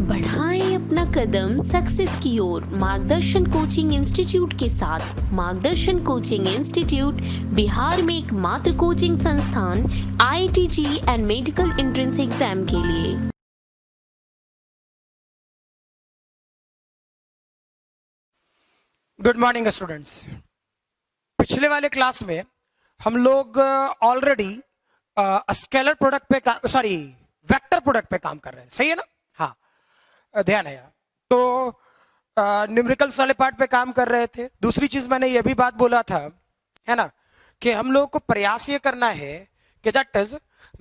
बढ़ाएं अपना कदम सक्सेस की ओर मार्गदर्शन कोचिंग इंस्टीट्यूट के साथ। मार्गदर्शन कोचिंग इंस्टीट्यूट बिहार में एकमात्र कोचिंग संस्थान IIT JEE and medical entrance exam के लिए। Good morning students. पिछले वाले क्लास में हम लोग ऑलरेडी स्केलर प्रोडक्ट पे वेक्टर प्रोडक्ट पे काम कर रहे हैं, सही है ना? हाँ, ध्यान है यार। तो न्यूमेरिकल्स वाले पार्ट पे काम कर रहे थे। दूसरी चीज मैंने ये भी बात बोला था, है ना, कि हम लोगों को प्रयास ये करना है कि दैट इज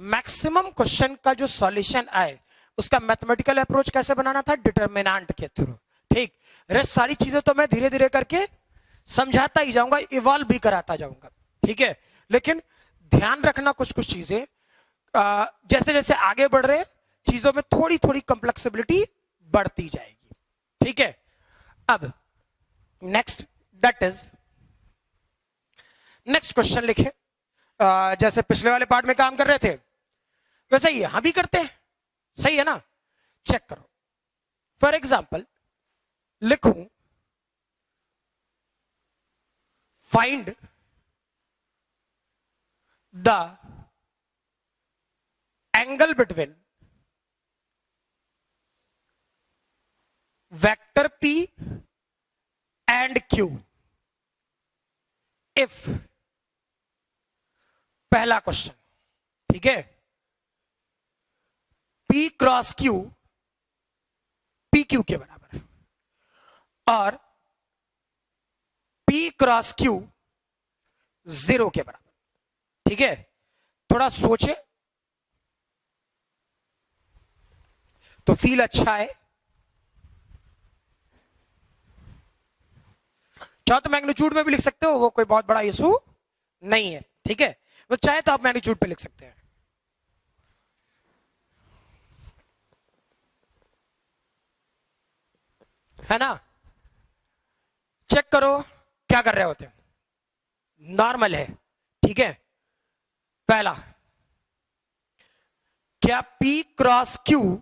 मैक्सिमम क्वेश्चन का जो सॉल्यूशन आए उसका मैथमेटिकल अप्रोच कैसे बनाना था, डिटर्मिनेंट के थ्रू। ठीक, रेस्ट सारी चीजें तो मैं धीरे धीरे करके समझाता ही जाऊंगा, इवॉल्व भी कराता जाऊंगा, ठीक है। लेकिन ध्यान रखना कुछ कुछ चीजें जैसे जैसे आगे बढ़ रहे चीजों में थोड़ी थोड़ी कॉम्प्लेक्सिबिलिटी बढ़ती जाएगी, ठीक है। अब नेक्स्ट क्वेश्चन लिखे। जैसे पिछले वाले पार्ट में काम कर रहे थे वैसे ही यहां भी करते हैं, सही है ना? चेक करो। फॉर एग्जाम्पल लिखूं find the angle between vector P and Q if, पहला क्वेश्चन, ठीक है, P क्रॉस Q PQ के बराबर और P क्रॉस Q 0 के बराबर, ठीक है। थोड़ा सोचे तो फील अच्छा है। चाहे तो मैग्नीट्यूड में भी लिख सकते हो, वो कोई बहुत बड़ा इशू नहीं है, ठीक है। वो चाहे तो आप मैग्नीट्यूड पे लिख सकते हैं, है ना? चेक करो क्या कर रहे होते हैं। नॉर्मल है, ठीक है। पहला, क्या P क्रॉस Q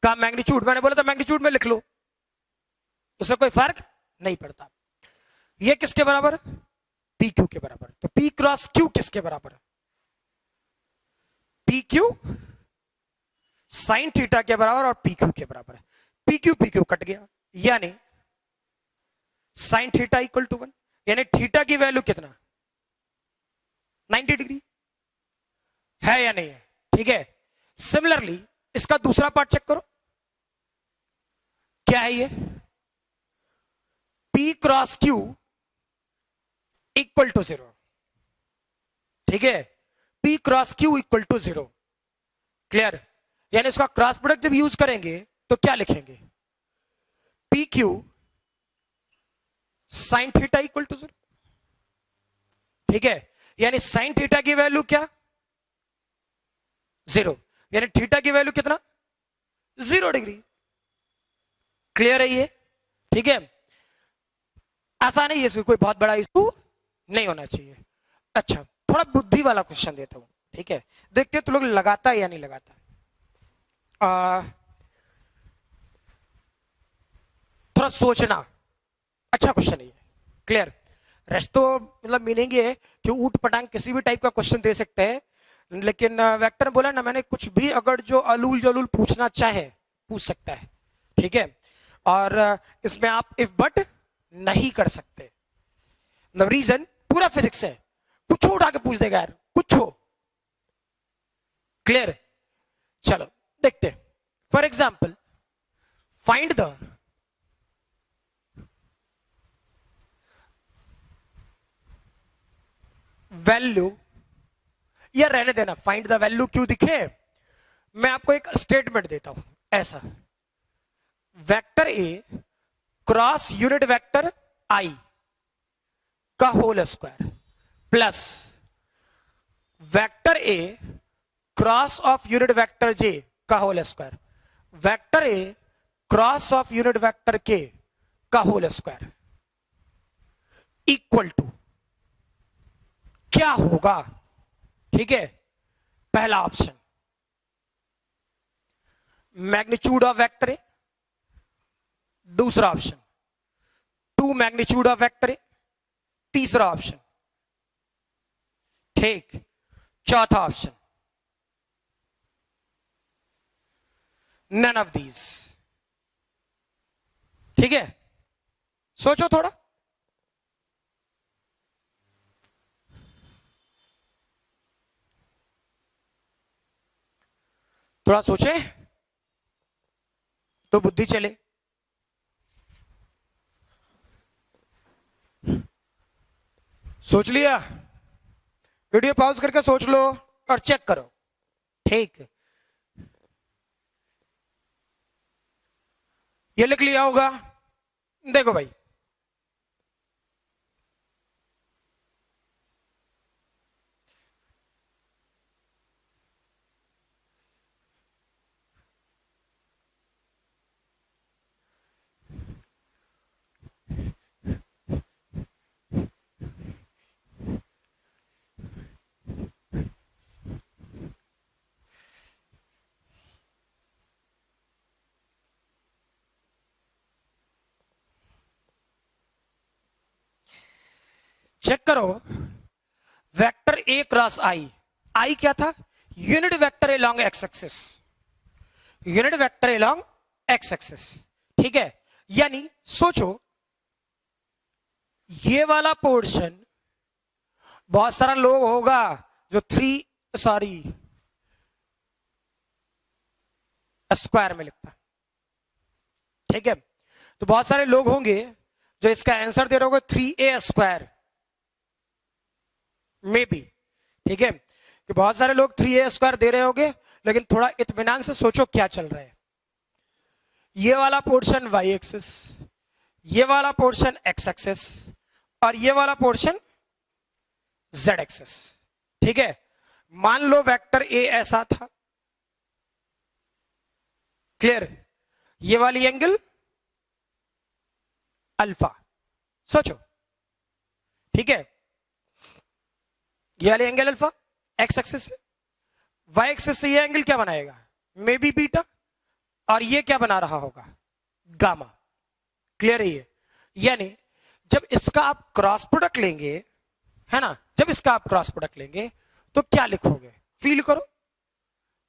का मैग्नीट्यूड, मैंने बोला था मैग्नीट्यूड में लिख लो, उससे कोई फर्क नहीं पड़ता। ये किसके बराबर? PQ के बराबर। तो P क्रॉस Q किसके बराबर? PQ साइन थीटा के बराबर और PQ के बराबर है। PQ कट गया, यानी साइन थीटा इक्वल टू 1, यानी थीटा की वैल्यू कितना? 90 डिग्री है या नहीं है? ठीक है। सिमिलरली इसका दूसरा पार्ट चेक करो, क्या है ये? P cross Q equal to 0, ठीक है। P cross Q equal to 0, clear? यानी इसका क्रॉस प्रोडक्ट जब यूज करेंगे तो क्या लिखेंगे? PQ sine theta equal to 0, ठीक है। यानी साइन थीटा की वैल्यू क्या? 0, यानी थीटा की वैल्यू कितना? 0 डिग्री। क्लियर है ये? ठीक है, आसान है, इसमें कोई बहुत बड़ा इशू नहीं होना चाहिए। अच्छा, थोड़ा बुद्धि वाला क्वेश्चन देता हूं, ठीक है। देखते तो लोग लगाता है या नहीं लगाता। थोड़ा सोचना, अच्छा क्वेश्चन है ये, क्लियर? रेस्ट तो मतलब मीनिंग ये है कि ऊट पटांग किसी भी टाइप का क्वेश्चन दे सकते हैं, लेकिन वेक्टर बोला ना मैंने, कुछ भी अगर जो अलूल जलूल पूछना चाहे पूछ सकता है, ठीक है। और इसमें आप इफ बट नहीं कर सकते। रीजन पूरा फिजिक्स है, कुछ उठा के पूछ देगा यार, कुछ हो। क्लियर? चलो देखते। For example find the value, या रहने देना, फाइंड द वैल्यू क्यों दिखे, मैं आपको एक स्टेटमेंट देता हूं ऐसा, vector a cross unit vector i का whole square plus vector a cross of unit vector j का whole square, vector a cross of unit vector k का होल स्क्वायर इक्वल टू क्या होगा? ठीक है, पहला option. Magnitude of vector a, दूसरा option 2 magnitude of vector a, तीसरा option, ठीक, चौथा ऑप्शन नन ऑफ दीज। ठीक है, सोचो थोड़ा। थोड़ा सोचे तो बुद्धि चले। सोच लिया? वीडियो पॉज करके सोच लो और चेक करो। ठीक, ये लिख लिया होगा। देखो भाई, चेक करो। वेक्टर ए क्रॉस आई, आई क्या था? Unit vector along x axis, unit vector along x axis. ठीक है, यानी सोचो ये वाला पोर्शन बहुत सारा लोग होगा जो स्क्वायर में लिखता। ठीक है, तो बहुत सारे लोग होंगे जो इसका आंसर दे रहे होंगे 3a स्क्वायर में भी। ठीक है, कि बहुत सारे लोग 3a स्क्वायर दे रहे होंगे, लेकिन थोड़ा इत्मीनान से सोचो क्या चल रहा है। ये वाला पोर्शन y एक्सिस, ये वाला पोर्शन x एक्सिस और ये वाला पोर्शन z एक्सिस। ठीक है, मान लो वेक्टर a ऐसा था, क्लियर? ये वाली एंगल अल्फा, सोचो। ठीक है, ये वाली एंगल अल्फा x एक्सिस से, y एक्सिस से ये एंगल क्या बनाएगा? मे बी बीटा, और ये क्या बना रहा होगा? गामा। क्लियर है ये? यानी जब इसका आप क्रॉस प्रोडक्ट लेंगे, है ना, जब इसका आप क्रॉस प्रोडक्ट लेंगे तो क्या लिखोगे? फील करो,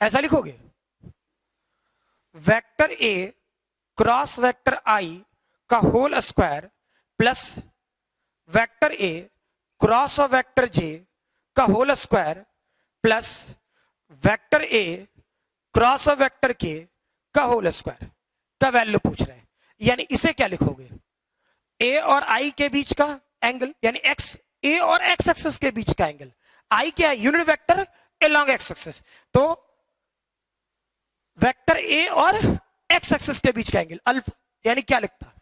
ऐसा लिखोगे, vector a cross vector i का whole square plus vector a cross of vector j का whole square plus vector a cross of vector k का होल स्क्वायर का वैल्यू पूछ रहे हैं। यानी इसे क्या लिखोगे? ए और आई के बीच का एंगल, यानी एक्स, ए और एक्स एक्सिस के बीच का एंगल। आई क्या है? Unit vector along x axis, तो वेक्टर ए और एक्स एक्सिस के बीच का एंगल अल्फा। यानी क्या लिखता?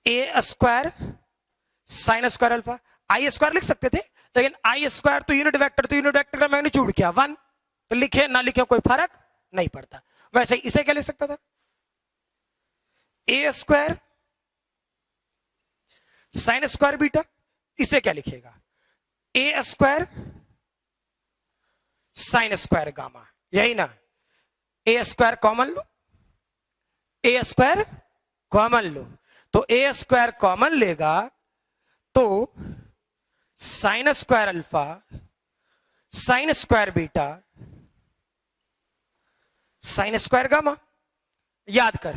ए स्क्वायर साइन स्क्वायर अल्फा। आई स्क्वायर लिख सकते थे, लेकिन आई स्क्वायर तो यूनिट वेक्टर का मैग्नीट्यूड क्या? 1, तो लिखे ना लिखे कोई फर्क नहीं पड़ता। वैसे इसे क्या लिख सकता था? ए स्क्वायर साइन स्क्वायर बीटा। इसे क्या लिखेगा? ए स्क्वायर साइन स्क्वायर गामा। यही ना? ए स्क्वायर कॉमन लो, ए स्क्वायर कॉमन लो, तो ए स्क्वायर कॉमन लेगा तो sine square alpha sine square beta sine square gamma. याद कर,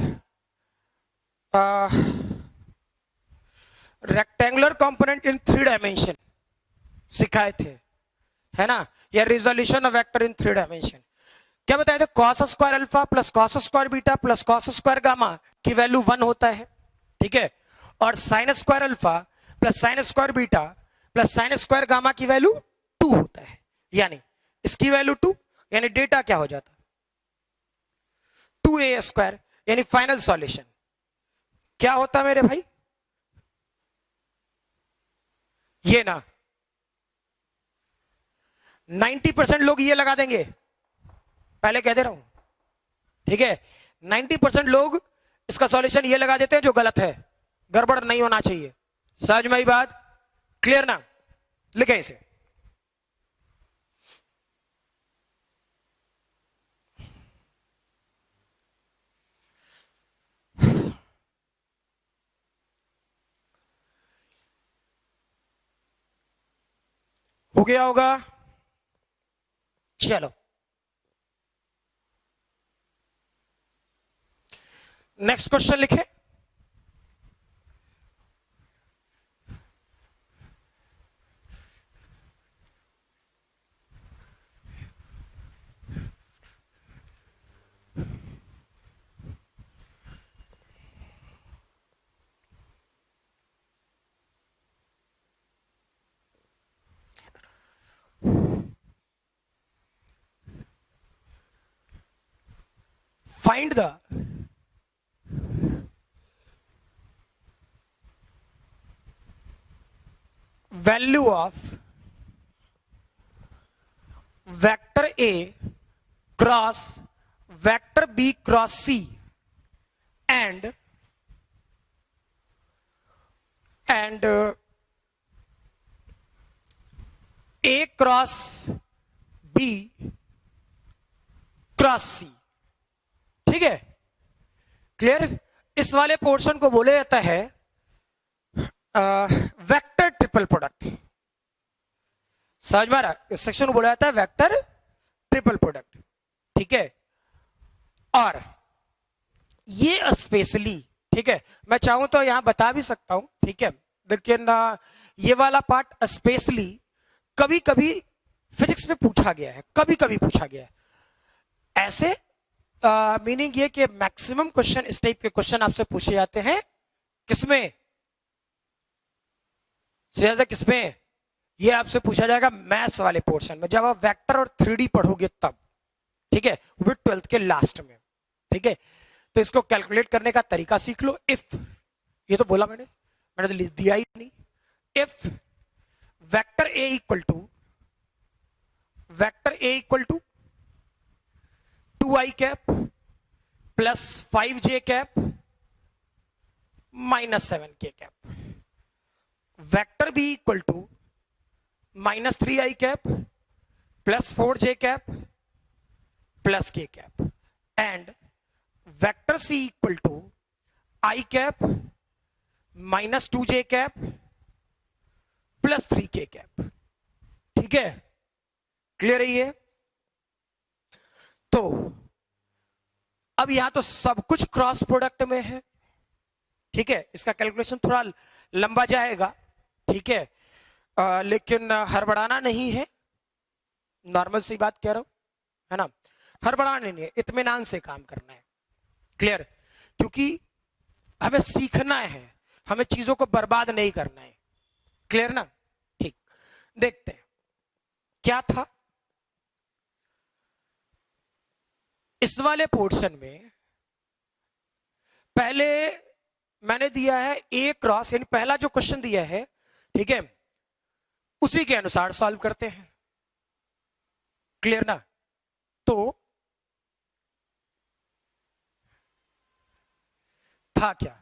रेक्टेंगुलर कंपोनेंट इन 3 डायमेंशन सिखाए थे, है ना, या resolution of vector in 3 dimension. क्या बताए थे? Cos square alpha plus cos square beta plus cos square gamma की वैल्यू 1 होता है। ठीक है, और sine square alpha plus sine square beta plus sine square gamma की वैल्यू 2 होता है। यानी इसकी वैल्यू 2, यानी डेटा क्या हो जाता? 2a square. यानी फाइनल सॉल्यूशन क्या होता मेरे भाई? ये ना 90% लोग ये लगा देंगे, पहले कह दे रहा हूं। ठीक है, 90% लोग इसका सॉल्यूशन ये लगा देते हैं जो गलत है, गड़बड़ नहीं होना चाहिए। समझ में आई बात? क्लियर ना? लिखें इसे। हो गया होगा? चलो नेक्स्ट क्वेश्चन लिखे। Find the value of vector A cross vector B cross C and A cross B cross सी। ठीक है, क्लियर? इस वाले पोर्शन को बोले जाता है वेक्टर ट्रिपल प्रोडक्ट। समझ में आ रहा? इस सेक्शन को बोला जाता है वेक्टर ट्रिपल प्रोडक्ट। ठीक है, और ये स्पेशली, ठीक है, मैं चाहूं तो यहां बता भी सकता हूं, ठीक है, लेकिन ये वाला पार्ट स्पेशली कभी कभी फिजिक्स में पूछा गया है, कभी कभी पूछा गया है ऐसे। मीनिंग ये कि मैक्सिमम क्वेश्चन इस टाइप के क्वेश्चन आपसे पूछे जाते हैं किसमें, किसमें? ये आपसे पूछा जाएगा मैथ्स वाले पोर्शन में, जब आप वेक्टर और 3D पढ़ोगे तब। ठीक है, वो भी 12th के लास्ट में। ठीक है, तो इसको कैलकुलेट करने का तरीका सीख लो। इफ, ये तो बोला मैंने तो दिया ही नहीं। If vector A equal to 2i cap plus 5j cap minus 7k cap, vector B equal to minus 3i cap plus 4j cap plus k cap, and vector C equal to i cap minus 2j cap plus 3k cap. ठीक है, clear है ये? तो अब यहां तो सब कुछ क्रॉस प्रोडक्ट में है। ठीक है, इसका कैलकुलेशन थोड़ा लंबा जाएगा। ठीक है, लेकिन हड़बड़ाना नहीं है, नॉर्मल सी बात कह रहा हूं, है ना? हड़बड़ाना नहीं है, इत्मीनान से काम करना है। क्लियर? क्योंकि हमें सीखना है, हमें चीजों को बर्बाद नहीं करना है। क्लियर ना? ठीक, देखते हैं क्या था इस वाले पोर्शन में। पहले मैंने दिया है ए क्रॉस, यानी पहला जो क्वेश्चन दिया है, ठीक है, उसी के अनुसार सॉल्व करते हैं। क्लियर ना? तो था क्या?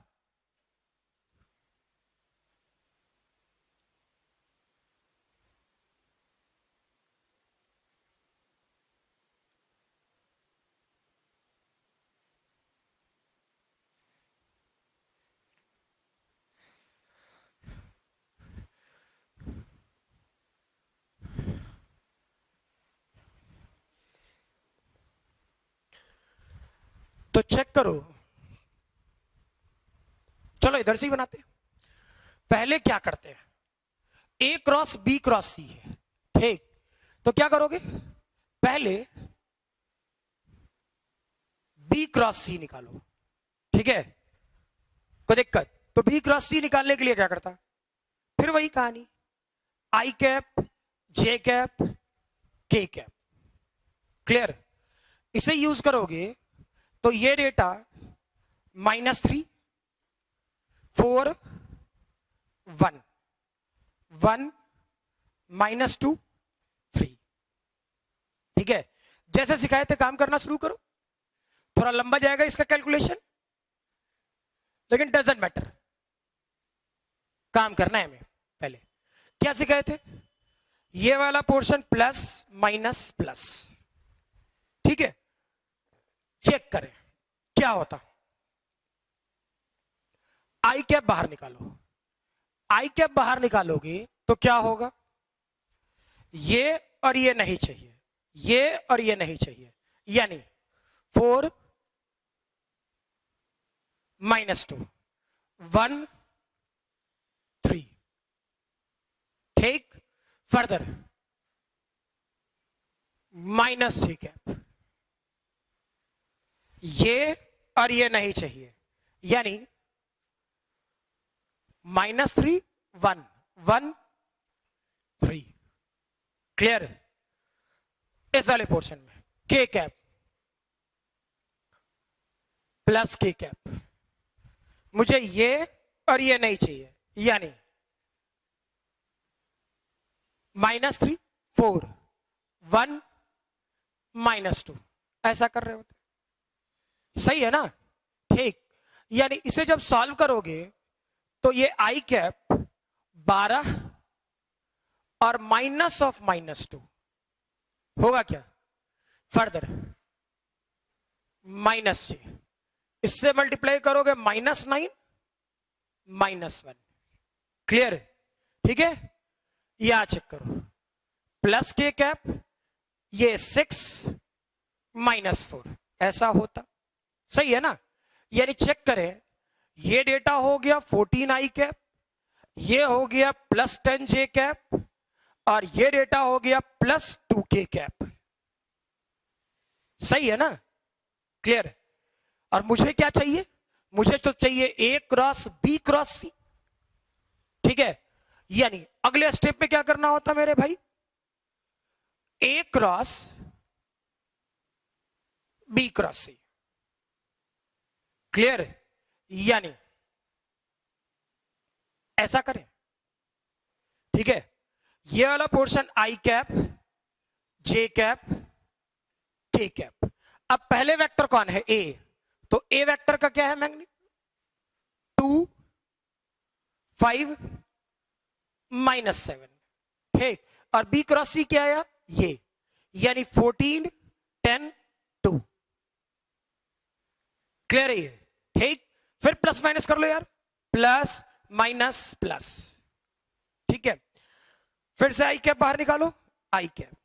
तो चेक करो, चलो इधर से ही बनाते हैं। पहले क्या करते हैं, ए क्रॉस बी क्रॉस सी है। ठीक, तो क्या करोगे, पहले बी क्रॉस सी निकालो। ठीक है, कोई दिक्कत? तो बी क्रॉस सी निकालने के लिए क्या करता, फिर वही कहानी, आई कैप जे कैप के कैप। क्लियर? इसे यूज करोगे तो ये डेटा -3 4 1 1 -2 3। ठीक है, जैसे सिखाए थे काम करना शुरू करो। थोड़ा लंबा जाएगा इसका कैलकुलेशन, लेकिन डजंट मैटर, काम करना है हमें। पहले क्या सिखाए थे, ये वाला पोर्शन प्लस माइनस प्लस। ठीक है, चेक करें क्या होता। आई कैप बाहर निकालो, आई कैप बाहर निकालोगे तो क्या होगा, ये और ये नहीं चाहिए, ये और ये नहीं चाहिए, यानी 4 -2 1 3। ठीक, फर्दर -j कैप, ये और ये नहीं चाहिए, यानी -3 1 1 3। क्लियर? इस वाले पोर्शन में k cap plus k cap, मुझे ये और ये नहीं चाहिए, यानी -3 4 1 -2। ऐसा कर रहे होते, सही है ना? ठीक, यानी इसे जब सॉल्व करोगे तो ये i कैप 12 और -2 होगा क्या? फर्दर -j, इससे मल्टीप्लाई करोगे -9 -1। क्लियर? ठीक है, यहां चेक करो, प्लस k कैप, ये 6 -4, ऐसा होता, सही है ना? यानी चेक करें, ये डेटा हो गया 14 i कैप, ये हो गया +10 j कैप, और ये डेटा हो गया +2 k कैप। सही है ना? क्लियर? और मुझे क्या चाहिए? मुझे तो चाहिए A cross B cross C। ठीक है, यानी अगले स्टेप में क्या करना होता मेरे भाई? A cross B cross C। Clear? यानी ऐसा करें, ठीक है, ये वाला portion i cap j cap k cap. अब पहले वेक्टर कौन है? A, तो A वेक्टर का क्या है? मैग्नीट्यूड 2 5 -7। ठीक, और B क्रॉस C क्या आया? ये, यानी 14 10 2। क्लियर है ये? ठीक, फिर प्लस माइनस कर लो यार, प्लस माइनस प्लस। ठीक है, फिर से आई कैप बाहर निकालो, आई कैप,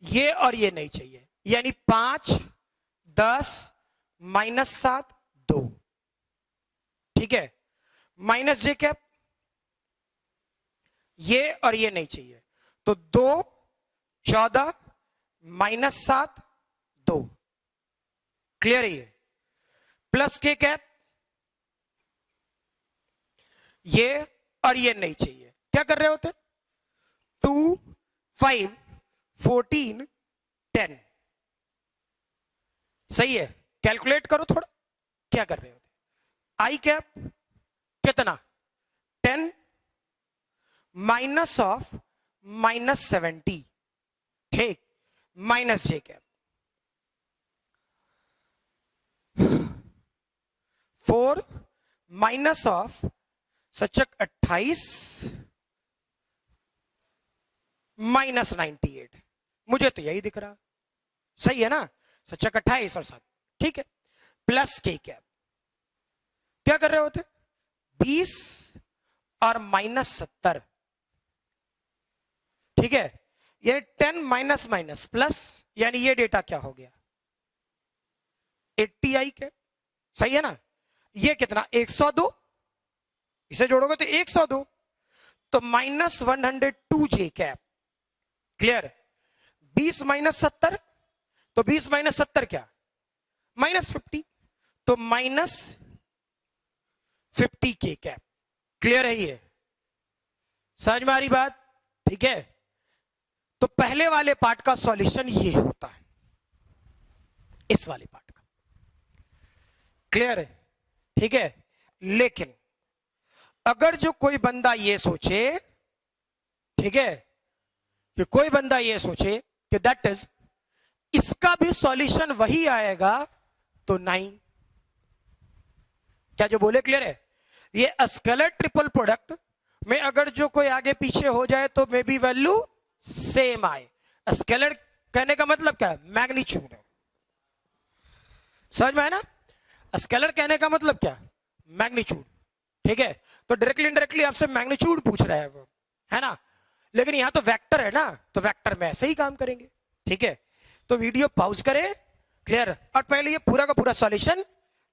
ये और ये नहीं चाहिए, यानी 5 10 -7 2। ठीक है, -j कैप, ये और ये नहीं चाहिए, तो 2 14 -7 2। क्लियर है ये? प्लस k कैप, ये और ये नहीं चाहिए, क्या कर रहे होते? 2 5 14 10। सही है, कैलकुलेट करो थोड़ा, क्या कर रहे होते? आई कैप कितना? 10 माइनस ऑफ -70। ठीक, -j कैप 4 माइनस ऑफ सचक 28 -98। मुझे तो यही दिख रहा, सही है ना? सचक 28 और 7। ठीक है, प्लस k कैप, क्या कर रहे होते? 20 और -70। ठीक है, ये 10 माइनस माइनस प्लस, यानी ये डेटा क्या हो गया? 80 i कैप। सही है ना? ये कितना? 102, इसे जोड़ोगे तो 102, तो -102 j कैप। क्लियर? 20 -70, तो 20 -70 क्या? -50, तो -50 k कैप। क्लियर है ये? समझ में आ रही बात? ठीक है, तो पहले वाले पार्ट का सॉल्यूशन ये होता है, इस वाले पार्ट का। क्लियर है? ठीक है, लेकिन अगर जो कोई बंदा ये सोचे, ठीक है, कि कोई बंदा ये सोचे कि दैट इज इसका भी सॉल्यूशन वही आएगा, तो नहीं। क्या जो बोले क्लियर है? ये स्केलर ट्रिपल प्रोडक्ट में अगर जो कोई आगे पीछे हो जाए तो मे बी वैल्यू सेम आए। स्केलर कहने का मतलब क्या है? मैग्नीट्यूड है। समझ में है ना? स्केलर कहने का मतलब क्या? मैग्नीट्यूड। ठीक है, तो डायरेक्टली इनडायरेक्टली आपसे मैग्नीट्यूड पूछ रहा है वो, है ना? लेकिन यहां तो वेक्टर है ना, तो वेक्टर में ऐसे ही काम करेंगे। ठीक है, तो वीडियो पॉज करें, क्लियर, और पहले ये पूरा का पूरा सॉल्यूशन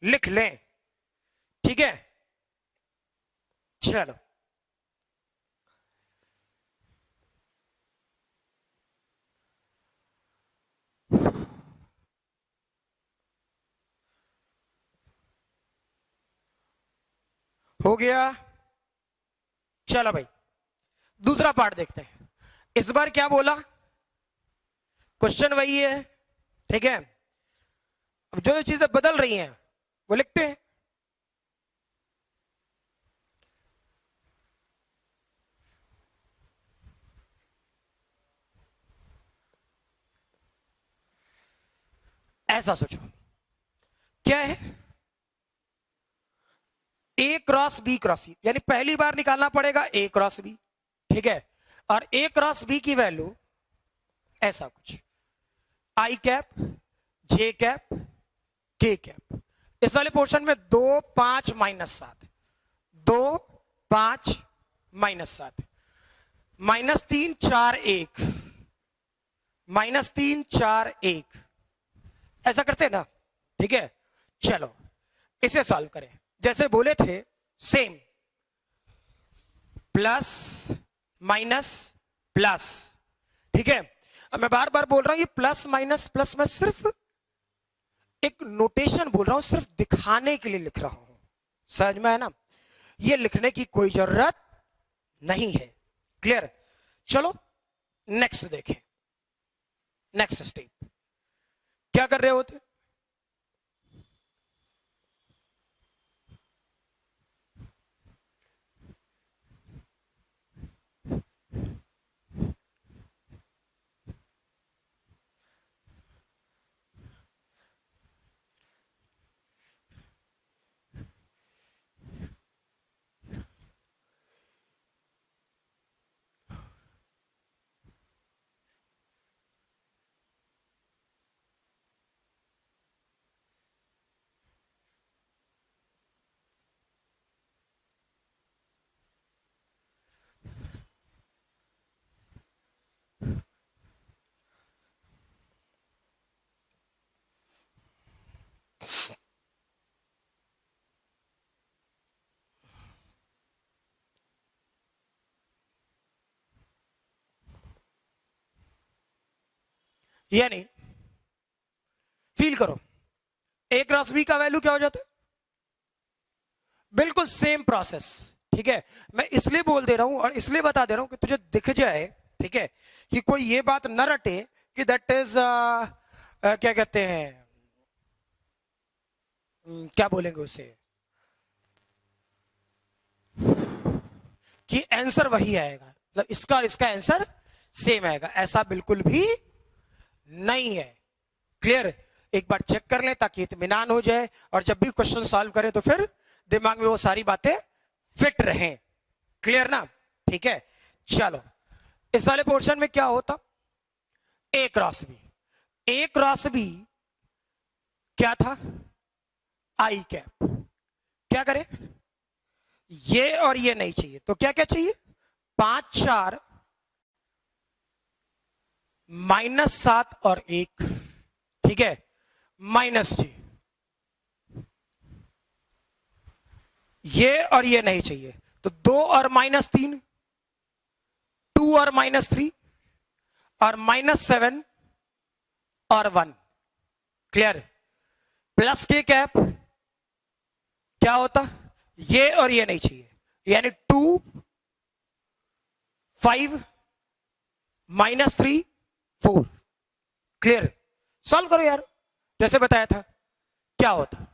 लिख लें। ठीक है, चलो हो गया। चलो भाई दूसरा पार्ट देखते हैं। इस बार क्या बोला, क्वेश्चन वही है। ठीक है, अब जो जो चीजें बदल रही हैं वो लिखते हैं। ऐसा सोचो, क्या है, ए क्रॉस बी क्रॉस सी, यानी पहली बार निकालना पड़ेगा ए क्रॉस बी। ठीक है, और ए क्रॉस बी की वैल्यू ऐसा कुछ, आई कैप, जे कैप, के कैप। इस वाले पोर्शन में 2 5 -7, 2 5 -7, -3 4 1, -3 4 1, ऐसा करते हैं ना। ठीक है, चलो इसे सॉल्व करें। जैसे बोले थे सेम, प्लस माइनस प्लस। ठीक है, अब मैं बार बार बोल रहा हूं ये प्लस माइनस प्लस, मैं सिर्फ एक नोटेशन बोल रहा हूं, सिर्फ दिखाने के लिए लिख रहा हूं। समझ में है ना, ये लिखने की कोई जरूरत नहीं है। क्लियर, चलो नेक्स्ट देखें। नेक्स्ट स्टेप क्या कर रहे होते, यानी फील करो, ए क्रॉस बी का वैल्यू क्या हो जाता है, बिल्कुल सेम प्रोसेस। ठीक है, मैं इसलिए बोल दे रहा हूं और इसलिए बता दे रहा हूं कि तुझे दिख जाए, ठीक है, कि कोई ये बात न रटे कि दैट इज क्या कहते हैं, क्या बोलेंगे उसे, कि आंसर वही आएगा, मतलब इसका और इसका आंसर सेम आएगा, ऐसा बिल्कुल भी नहीं है। क्लियर, एक बार चेक कर लें ताकि इत्मीनान हो जाए, और जब भी क्वेश्चन सॉल्व करें तो फिर दिमाग में वो सारी बातें फिट रहें। क्लियर ना, ठीक है, चलो इस वाले पोर्शन में क्या होता, ए क्रॉस बी, ए क्रॉस बी क्या था, आई कैप। क्या करें, ये और ये नहीं चाहिए, तो क्या क्या चाहिए, 5 4 -7 और 1, ठीक है, माइनस जी, ये और ये नहीं चाहिए, तो 2 और -3, 2 और -3, और -7 और 1। क्लियर, प्लस के कैप क्या होता, ये और ये नहीं चाहिए, यानी 2 5 -3 4। क्लियर, सॉल्व करो यार, जैसे बताया था क्या होता,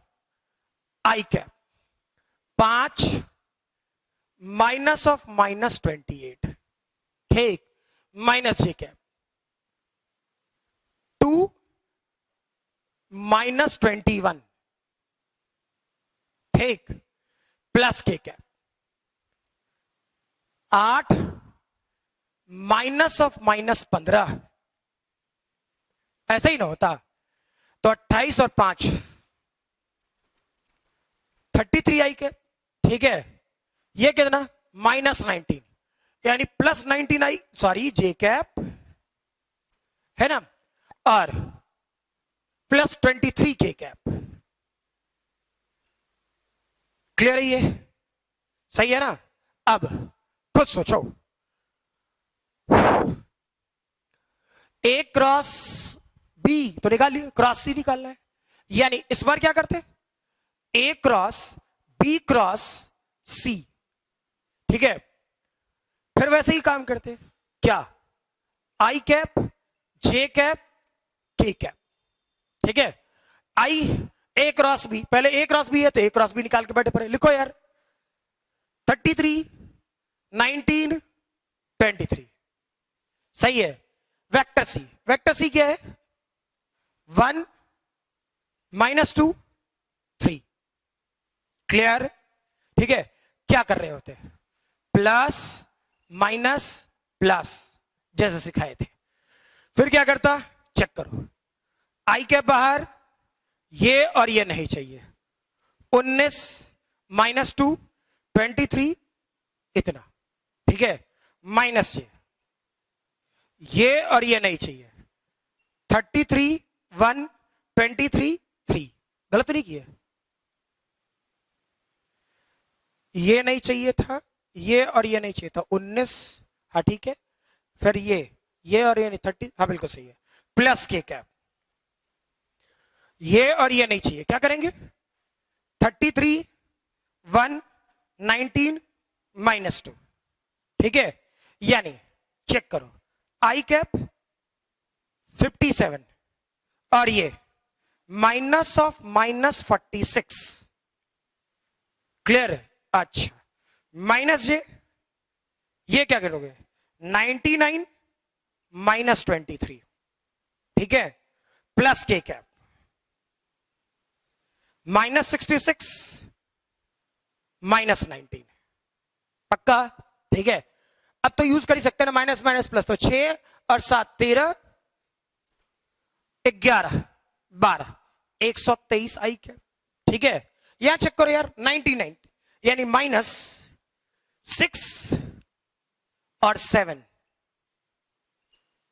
आई कैप 5 माइनस ऑफ -28, ठीक, माइनस जे कैप 2 -21, ठीक, plus k cap 8 minus of -15, ऐसा ही ना होता, तो 28 और 5 33 आई के, ठीक है, ये कितना -19, यानी प्लस 19 सॉरी जे कैप है ना, और प्लस 23 के कैप। क्लियर है ये? सही है ना? अब खुद सोचो, ए क्रॉस बी तो निकाल लिया, क्रॉस सी निकालना है, यानी इस बार क्या करते, ए क्रॉस बी क्रॉस सी, ठीक है। फिर वैसे ही काम करते, क्या, आई कैप जे कैप के कैप, ठीक है। आई ए क्रॉस बी, पहले ए क्रॉस बी है तो ए क्रॉस बी निकाल के बैठे पड़े, लिखो यार 33 19 23, सही है। वेक्टर सी, वेक्टर सी क्या है, 1 -2 3, क्लियर, ठीक है। क्या कर रहे होते, प्लस माइनस प्लस जैसे सिखाए थे। फिर क्या करता, चेक करो, आई के बाहर ये और ये नहीं चाहिए, 19 -2 23 इतना, ठीक है, माइनस ये और ये नहीं चाहिए, 33 1 23 3, गलत नहीं किया, ये नहीं चाहिए था, ये और ये नहीं चाहिए था, 19, हाँ ठीक है, फिर ये और ये नहीं, 30, हाँ बिल्कुल सही है, प्लस के कैप, ये और ये नहीं चाहिए, क्या करेंगे, 33 1 19 -2, ठीक है। यानी चेक करो, आई कैप 57 और ये माइनस ऑफ -46, क्लियर है? अच्छा, माइनस जे, ये क्या करोगे, 99 -23, ठीक है, प्लस के कैप -66 -19, पक्का, ठीक है। अब तो यूज कर ही सकते हैं ना, माइनस माइनस प्लस, तो 6 और 7 13 11 12 123 आई कैप, ठीक है। यहां चेक करो यार, 99 यानी -6 और 7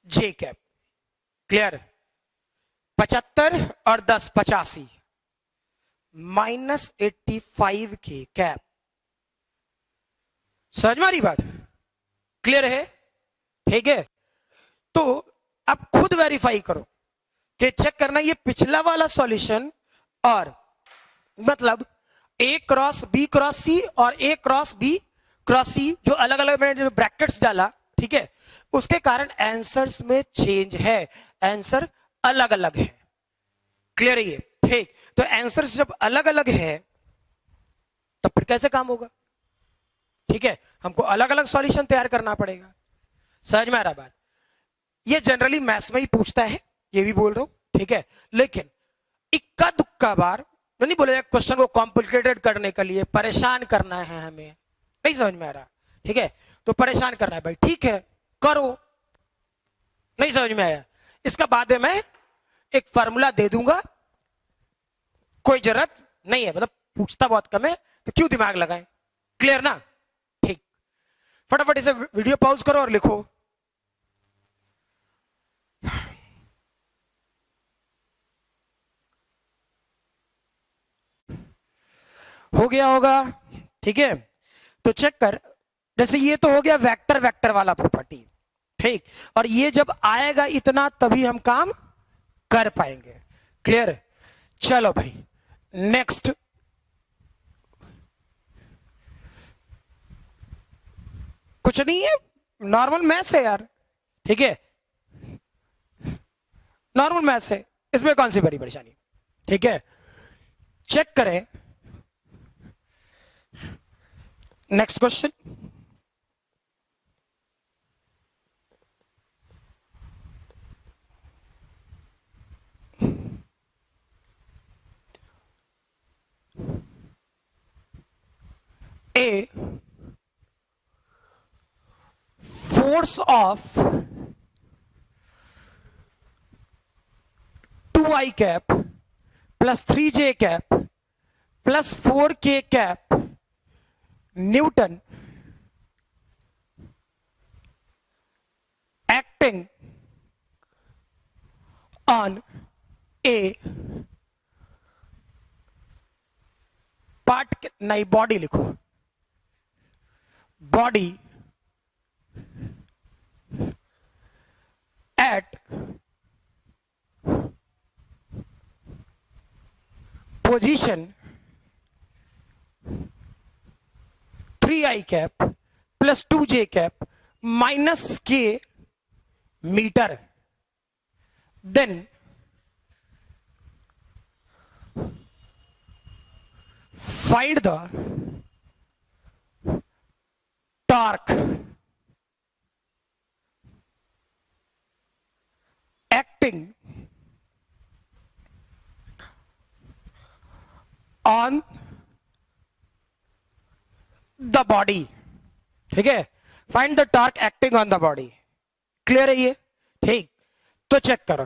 जे कैप, क्लियर। 75 और 10 85 -85 के कैप, समझ में आ रही बात, क्लियर है, ठीक है। तो अब खुद वेरीफाई करो कि चेक करना ये पिछला वाला सॉल्यूशन और मतलब ए क्रॉस बी क्रॉस सी और ए क्रॉस बी क्रॉस सी जो अलग अलग मैंने जो ब्रैकेट्स डाला, ठीक है, उसके कारण आंसर्स में चेंज है, आंसर अलग अलग है, क्लियर है ये, ठीक। तो आंसर्स जब अलग अलग है तो फिर कैसे काम होगा, ठीक है, हमको अलग अलग सॉल्यूशन तैयार करना पड़ेगा, समझ में आ रहा बात। ये जनरली मैथ्स में ही पूछता है, ये भी बोल रहा हूं, ठीक है, लेकिन इक्का दुक्का बार नहीं बोले क्वेश्चन को कॉम्प्लिकेटेड करने के लिए परेशान करना है हमें, नहीं समझ में आ रहा, ठीक है, तो परेशान करना है भाई, ठीक है, करो, नहीं समझ में आया, इसका बाद में मैं एक फार्मूला दे दूंगा, कोई जरूरत नहीं है, मतलब पूछता बहुत कम है तो क्यों दिमाग लगाएं, क्लियर ना, ठीक। फटाफट इसे वीडियो पॉज करो और लिखो, हो गया होगा, ठीक है। तो चेक कर, जैसे ये तो हो गया वेक्टर वेक्टर वाला प्रॉपर्टी, ठीक, और ये जब आएगा इतना तभी हम काम कर पाएंगे, क्लियर। चलो भाई नेक्स्ट, कुछ नहीं है, नॉर्मल मैथ्स है यार, ठीक है, नॉर्मल मैथ्स है, इसमें कौन सी बड़ी परेशानी, ठीक है। चेक करें next question, A force of 2i cap plus 3j cap plus 4k cap Newton acting on a part, नहीं बॉडी लिखो, body at position 3i cap plus 2j cap minus k metre, then find the torque acting on the body. ठीक है, find the torque acting on the body. Clear है ये? ठीक, तो check करो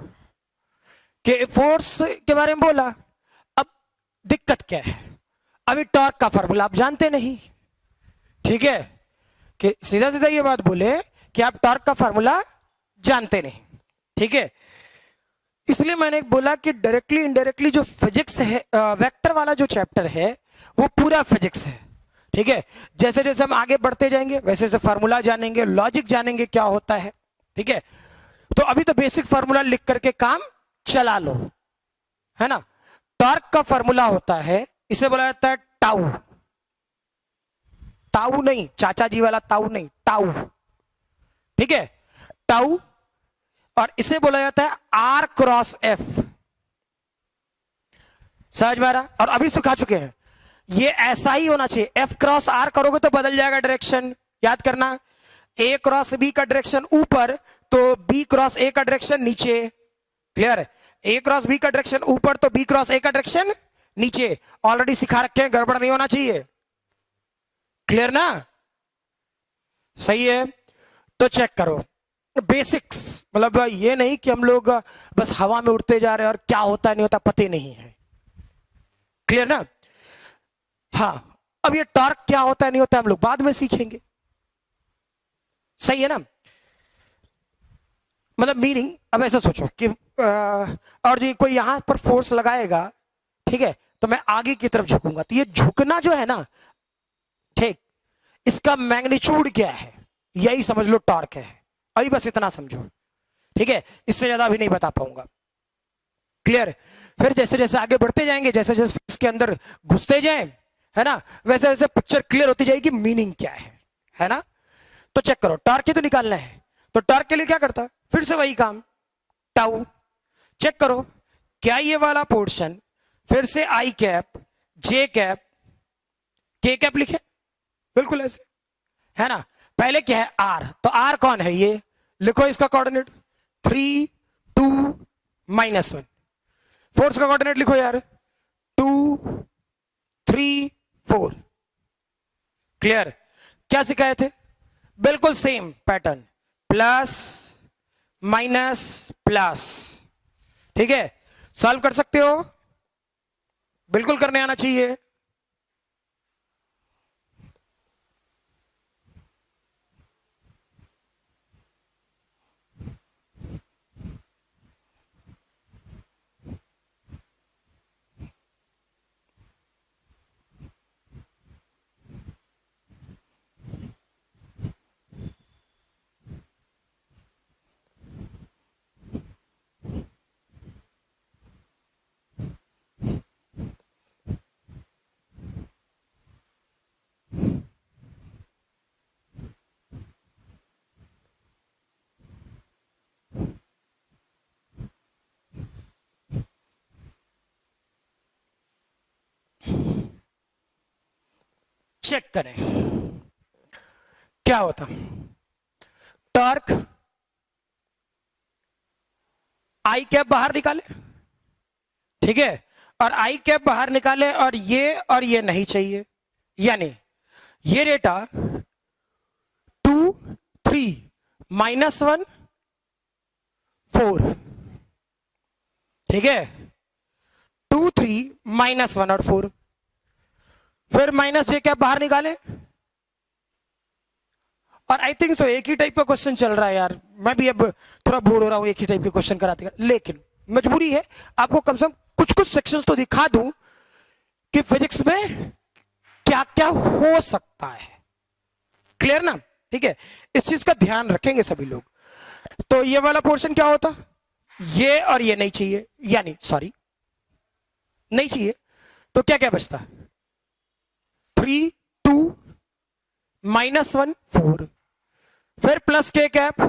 कि फोर्स के बारे में बोला. अब दिक्कत क्या है, अभी टॉर्क का फॉर्मूला आप जानते नहीं. ठीक है, कि सीधा सीधा ये बात बोले कि आप टॉर्क का फॉर्मूला जानते नहीं. ठीक है, इसलिए मैंने बोला कि डायरेक्टली इनडायरेक्टली जो फिजिक्स है, वेक्टर वाला जो चैप्टर है वो पूरा फिजिक्स है. ठीक है, जैसे जैसे हम आगे बढ़ते जाएंगे वैसे वैसे फार्मूला जानेंगे, लॉजिक जानेंगे क्या होता है. ठीक है, तो अभी तो बेसिक फार्मूला लिख करके काम चला लो, है ना. टॉर्क का फार्मूला होता है, इसे बोला जाता है टाउ. टाउ नहीं, चाचा जी वाला ताऊ नहीं, टाउ. ठीक है, टाउ, और इसे बोला जाता है आर क्रॉस एफ. समझ में आ रहा? और अभी सिखा चुके हैं, ये ऐसा ही होना चाहिए. एफ क्रॉस आर करोगे तो बदल जाएगा डायरेक्शन. याद करना, ए क्रॉस बी का डायरेक्शन ऊपर तो बी क्रॉस ए का डायरेक्शन नीचे. क्लियर है? ए क्रॉस बी का डायरेक्शन ऊपर तो बी क्रॉस ए का डायरेक्शन नीचे. ऑलरेडी सिखा रखे हैं, गड़बड़ नहीं होना चाहिए. क्लियर ना? सही है, तो चेक करो बेसिक्स. मतलब ये नहीं कि हम लोग बस हवा में उड़ते जा रहे हैं और क्या होता है नहीं होता पता नहीं है. क्लियर ना? हाँ, अब ये टॉर्क क्या होता है नहीं होता है हम लोग बाद में सीखेंगे. सही है ना? मतलब मीनिंग, अब ऐसा सोचो कि और जी कोई यहां पर फोर्स लगाएगा, ठीक है, तो मैं आगे की तरफ झुकूंगा, तो ये झुकना जो है ना, ठीक, इसका मैग्नीट्यूड क्या है, यही समझ लो टॉर्क है. अभी बस इतना समझो. ठीक है, इससे ज्यादा अभी नहीं बता पाऊंगा. क्लियर? फिर जैसे जैसे आगे बढ़ते जाएंगे, जैसे जैसे इसके अंदर घुसते जाएं, है ना, वैसे वैसे पिक्चर क्लियर होती जाएगी मीनिंग क्या है ना. तो चेक करो, टॉर्क ही तो निकालना है, तो टॉर्क के लिए क्या करता, फिर से वही काम, टाउ. चेक करो, क्या ये वाला पोर्शन फिर से आई कैप जे कैप के कैप लिखे, बिल्कुल ऐसे, है ना. पहले क्या है, आर, तो आर कौन है, ये लिखो इसका कोऑर्डिनेट 3 2 -1. फोर्स का कोऑर्डिनेट लिखो यार 2 3 4. क्लियर? क्या सिखाए थे? बिल्कुल same pattern, plus minus plus. ठीक है, सॉल्व कर सकते हो, बिल्कुल करने आना चाहिए. चेक करें क्या होता, टॉर्क आई कैप बाहर निकाले, ठीक है, और आई कैप बाहर निकाले और ये नहीं चाहिए, यानी ये डेटा 2 3 -1 4. ठीक है, 2 3 -1 और 4. फिर माइनस जे कैप बाहर निकाले, और आई थिंक सो एक ही टाइप का क्वेश्चन चल रहा है यार, मैं भी अब थोड़ा बोर हो रहा हूं एक ही टाइप के क्वेश्चन कराते कर, लेकिन मजबूरी है आपको कम से कम कुछ कुछ सेक्शंस तो दिखा दूं कि फिजिक्स में क्या क्या हो सकता है। क्लियर ना? ठीक है, इस चीज का ध्यान रखेंगे सभी लोग। तो ये वाला पोर्शन क्या होता, ये और ये नहीं चाहिए, यानी सॉरी नहीं चाहिए, तो क्या क्या बचता, 3 2 -1 4, फिर प्लस के कैप,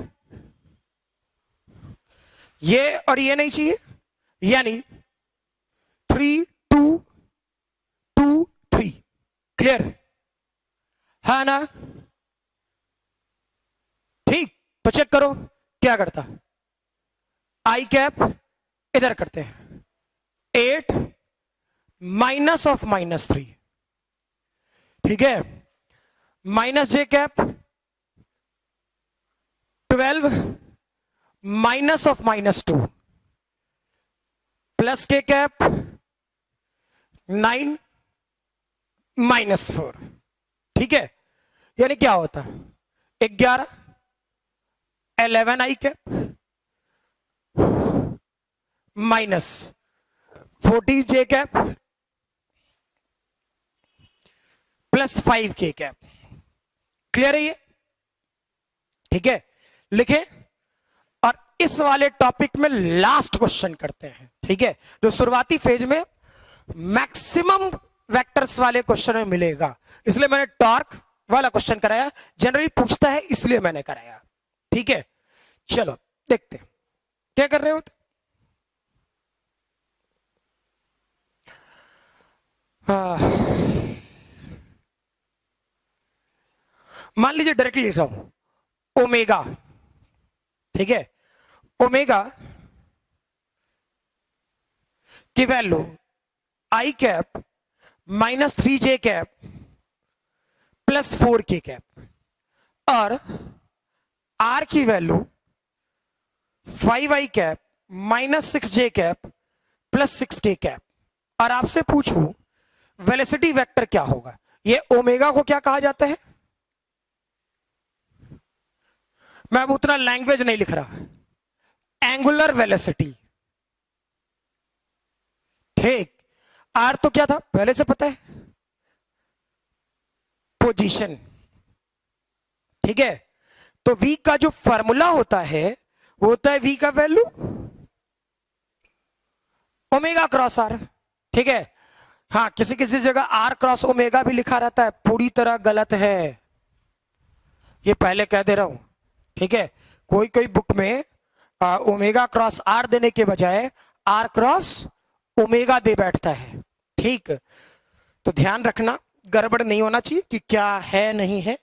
ये और ये नहीं चाहिए, यानी 3 2 2 3। क्लियर है ना? ठीक, तो चेक करो क्या करता, आई कैप इधर करते हैं, 8 माइनस ऑफ -3, ठीक है, minus j cap 12 minus of -2, plus k cap 9 -4। ठीक है, यानी क्या होता है, 11 11 आई कैप माइनस 14 जे कैप प्लस 5 के कैप। क्लियर है ये? ठीक है, लिखे। और इस वाले टॉपिक में लास्ट क्वेश्चन करते हैं, ठीक है, जो शुरुआती फेज में मैक्सिमम वेक्टर्स वाले क्वेश्चन में मिलेगा, इसलिए मैंने टॉर्क वाला क्वेश्चन कराया, जनरली पूछता है इसलिए मैंने कराया। ठीक है, चलो देखते हैं क्या कर रहे होते। मान लीजिए डायरेक्टली लिख रहा हूं ओमेगा, ठीक है, ओमेगा की वैल्यू आई कैप -3 जे कैप प्लस 4 के कैप, और आर की वैल्यू 5 आई कैप -6 जे कैप प्लस 6 के कैप। और आपसे पूछूं वेलोसिटी वेक्टर क्या होगा, ये ओमेगा को क्या कहा जाता है, मैं अब उतना लैंग्वेज नहीं लिख रहा, एंगुलर वेलोसिटी। ठीक, आर तो क्या था पहले से पता है, पोजीशन। ठीक है, तो v का जो फॉर्मूला होता है वो होता है v का वैल्यू ओमेगा क्रॉस आर। ठीक है, हाँ किसी किसी जगह आर क्रॉस ओमेगा भी लिखा रहता है, पूरी तरह गलत है, ये पहले कह दे रहा हूं। ठीक है, कोई कोई बुक में ओमेगा क्रॉस आर देने के बजाय आर क्रॉस ओमेगा दे बैठता है। ठीक, तो ध्यान रखना, गड़बड़ नहीं होना चाहिए कि क्या है नहीं है,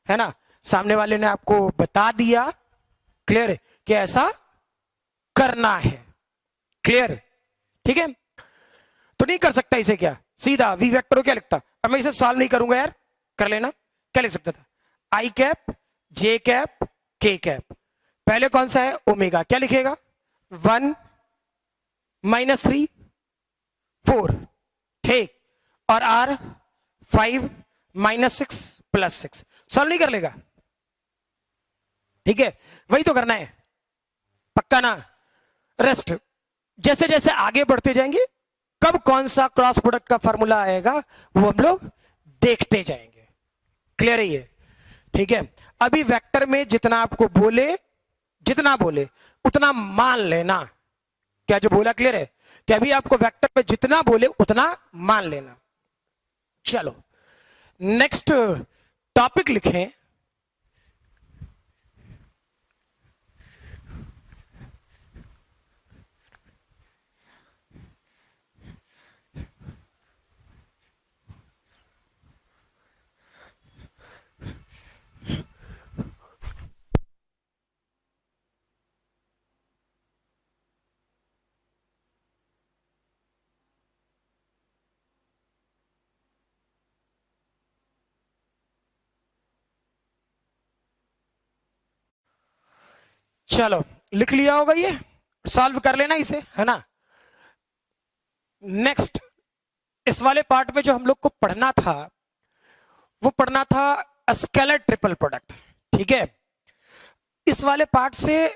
है ना, सामने वाले ने आपको बता दिया, क्लियर है कि ऐसा करना है। क्लियर? ठीक है, तो नहीं कर सकता इसे, क्या सीधा वी वेक्टर क्या लिखता, अब मैं इसे सॉल्व नहीं करूंगा यार, कर लेना, क्या लिख सकता था, आई कैप जे कैप के कैप, पहले कौन सा है ओमेगा, क्या लिखेगा 1 -3 4, ठीक, और आर 5 -6 प्लस 6, सॉल्व नहीं कर लेगा। ठीक है, वही तो करना है, पक्का ना? रेस्ट जैसे जैसे आगे बढ़ते जाएंगे, कब कौन सा क्रॉस प्रोडक्ट का फॉर्मूला आएगा वो हम लोग देखते जाएंगे। क्लियर है ये? ठीक है, अभी वेक्टर में जितना आपको बोले, जितना बोले उतना मान लेना। क्या जो बोला क्लियर है? कि अभी आपको वेक्टर में जितना बोले उतना मान लेना। चलो नेक्स्ट टॉपिक लिखें, चलो लिख लिया होगा, ये सॉल्व कर लेना इसे, है ना। नेक्स्ट इस वाले पार्ट में जो हम लोग को पढ़ना था वो पढ़ना था स्केलर ट्रिपल प्रोडक्ट। ठीक है, इस वाले पार्ट से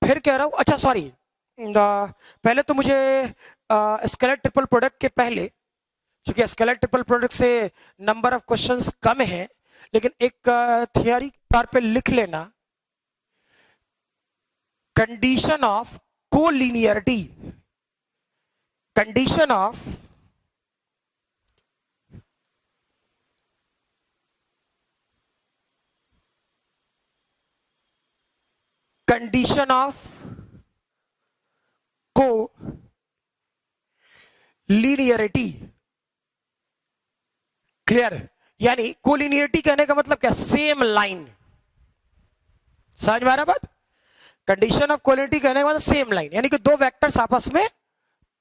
फिर कह रहा हूं, अच्छा सॉरी, पहले तो मुझे स्केलर ट्रिपल प्रोडक्ट के पहले, क्योंकि स्केलर ट्रिपल प्रोडक्ट से नंबर ऑफ क्वेश्चंस कम है, लेकिन एक थियरी के तौर पे लिख लेना, condition of collinearity, condition of condition of को लीनियरिटी। क्लियर? यानी कोलिनियरिटी कहने का मतलब क्या? Same line. समझ में आ रहा बात? कंडीशन ऑफ कोलिनियरिटी कहने का मतलब सेम लाइन, यानी कि दो वेक्टर्स आपस में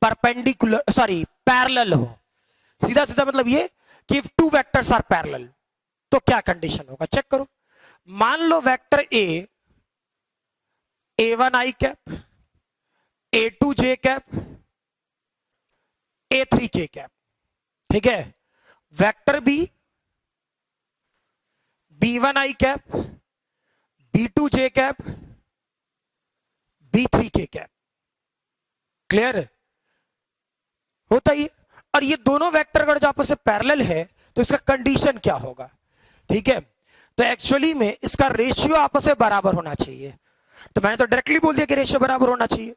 परपेंडिकुलर, सॉरी पैरेलल हो। सीधा सीधा मतलब ये कि if two vectors are parallel तो क्या कंडीशन होगा, चेक करो। मान लो vector A1 I cap, A2 J cap, A3 K cap, ठीक है। Vector B B1 I cap, B2 J cap, B3 K cap. Clear होता ही। और ये दोनों वेक्टर अगर जो आपस में पैरेलल है तो इसका कंडीशन क्या होगा? ठीक है, तो एक्चुअली में इसका रेशियो आपस में बराबर होना चाहिए। तो मैंने तो डायरेक्टली बोल दिया कि रेशियो बराबर होना चाहिए।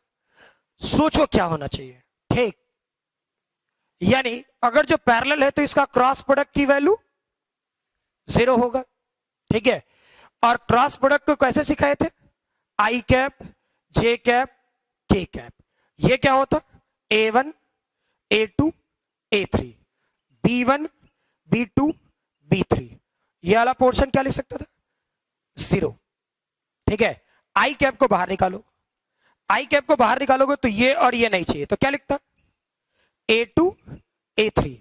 सोचो क्या होना चाहिए? ठीक, यानी अगर जो पैरेलल है तो इसका क्रॉस प्रोडक्ट की वैल्यू 0 होगा, ठीक है। और क्रॉस प्रोडक्ट को कैसे सिखाए थे? आई कैप, जे कैप, के कैप। ये क्या होता? A1 A2 A3, B1 B2 B3। ये वाला पोर्शन क्या लिख सकता था? 0, ठीक है। आई कैप को बाहर निकालो, आई कैप को बाहर निकालोगे तो ये और ये नहीं चाहिए, तो क्या लिखता? A2 A3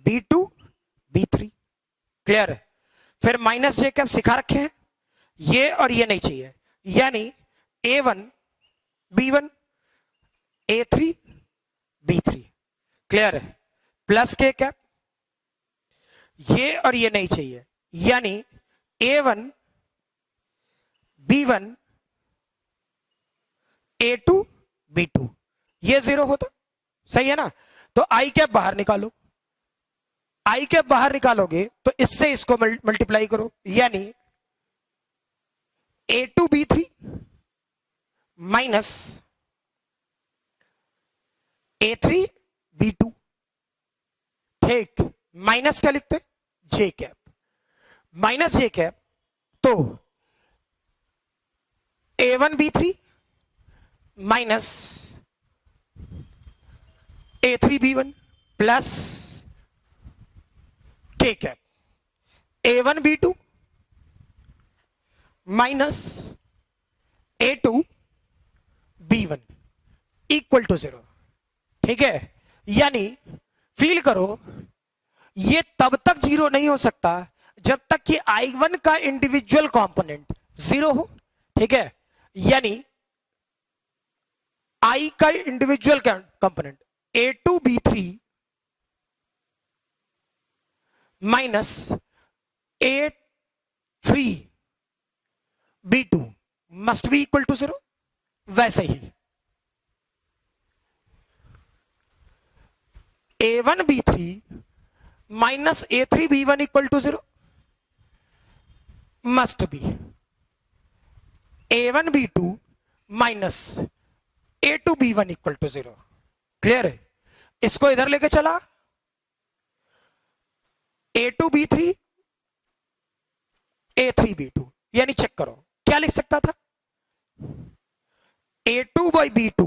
B2 B3। Clear है? फिर माइनस जे कैप सिखा रखे हैं, ये और ये नहीं चाहिए, यानी A1 B1 A3 B3। Clear है? प्लस के कैप, ये और ये नहीं चाहिए, यानी A1 B1 A2 B2। ये 0 होता, सही है ना? तो आई कैप बाहर निकालो, आई कैप बाहर निकालोगे तो इससे इसको मल्टीप्लाई करो, यानी A2 B3 minus A3 B2। ठीक, माइनस क्या लिखते? J cap, minus j cap. तो A1 B3 minus A3 B1 plus k cap, A1 B2 minus A2 B1 equal to 0। ठीक है, यानी फील करो ये तब तक 0 नहीं हो सकता जब तक कि I1 का इंडिविजुअल कंपोनेंट 0 हो। ठीक है, यानी I का individual component A2 B3 minus A3 B2 must be equal to 0। वैसे ही A1 B3 minus A3 B1 equal to 0 must be A1 B2 minus A2 B1 equal to 0। Clear है? इसको इधर लेके चला, A2 B3 A3 B2, यानी check करो क्या लिख सकता था? A2 by B2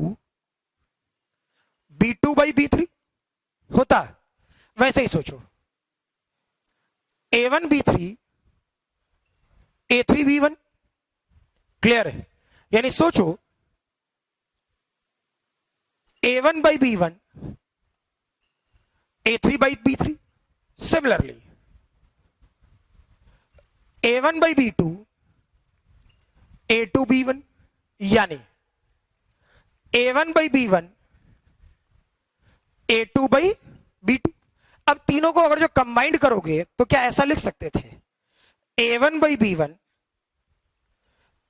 B2 by B3 होता। वैसे ही सोचो A1 B3 A3 B1। Clear है? यानी सोचो A1 by B1 A3 by B3। Similarly A1 by B2 A2 B1, यानी A1 by B1 A2 by B2। अब तीनों को अगर जो कंबाइंड करोगे तो क्या ऐसा लिख सकते थे? A1 by B1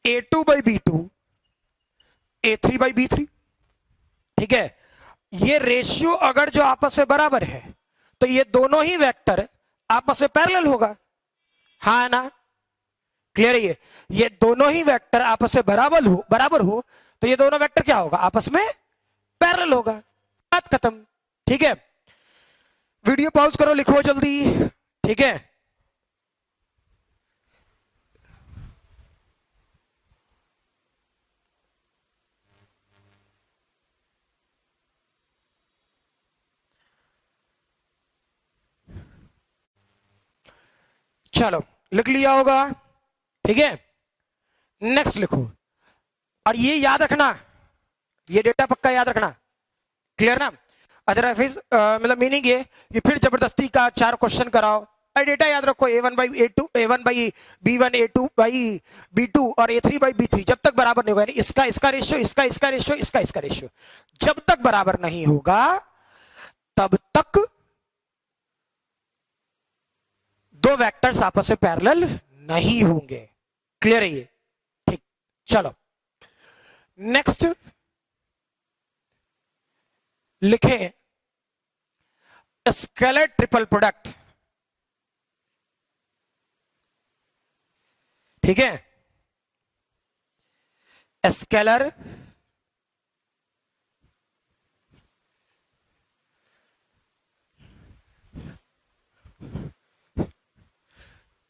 A2 by B2, A3 by B3। ठीक है, ये रेशियो अगर जो आपस में बराबर है तो ये दोनों ही वेक्टर आपस में पैरेलल होगा, हाँ ना? क्लियर है? ये दोनों ही वेक्टर आपस में बराबर हो तो ये दोनों वेक्टर क्या होगा? आपस में पैरेलल होगा। बात खत्म। ठीक है, वीडियो पॉज करो, लिखो जल्दी। ठीक है, चलो लिख लिया होगा। ठीक है, नेक्स्ट लिखो। और ये याद रखना, ये डेटा पक्का याद रखना। क्लियर ना? अदरवाइज मतलब मीनिंग ये कि फिर जबरदस्ती का 4 क्वेश्चन कराओ। अरे डेटा याद रखो, A1 by A2, A1 by B1, A2 by B2 और A3 बाई B3 जब तक बराबर नहीं होगा, यानी इसका रेशियो, इसका रेशियो, इसका रेशियो जब तक बराबर नहीं होगा तब तक दो वेक्टर्स आपस में पैरेलल नहीं होंगे। क्लियर है ये? ठीक, चलो नेक्स्ट लिखें स्केलर ट्रिपल प्रोडक्ट। ठीक है, स्केलर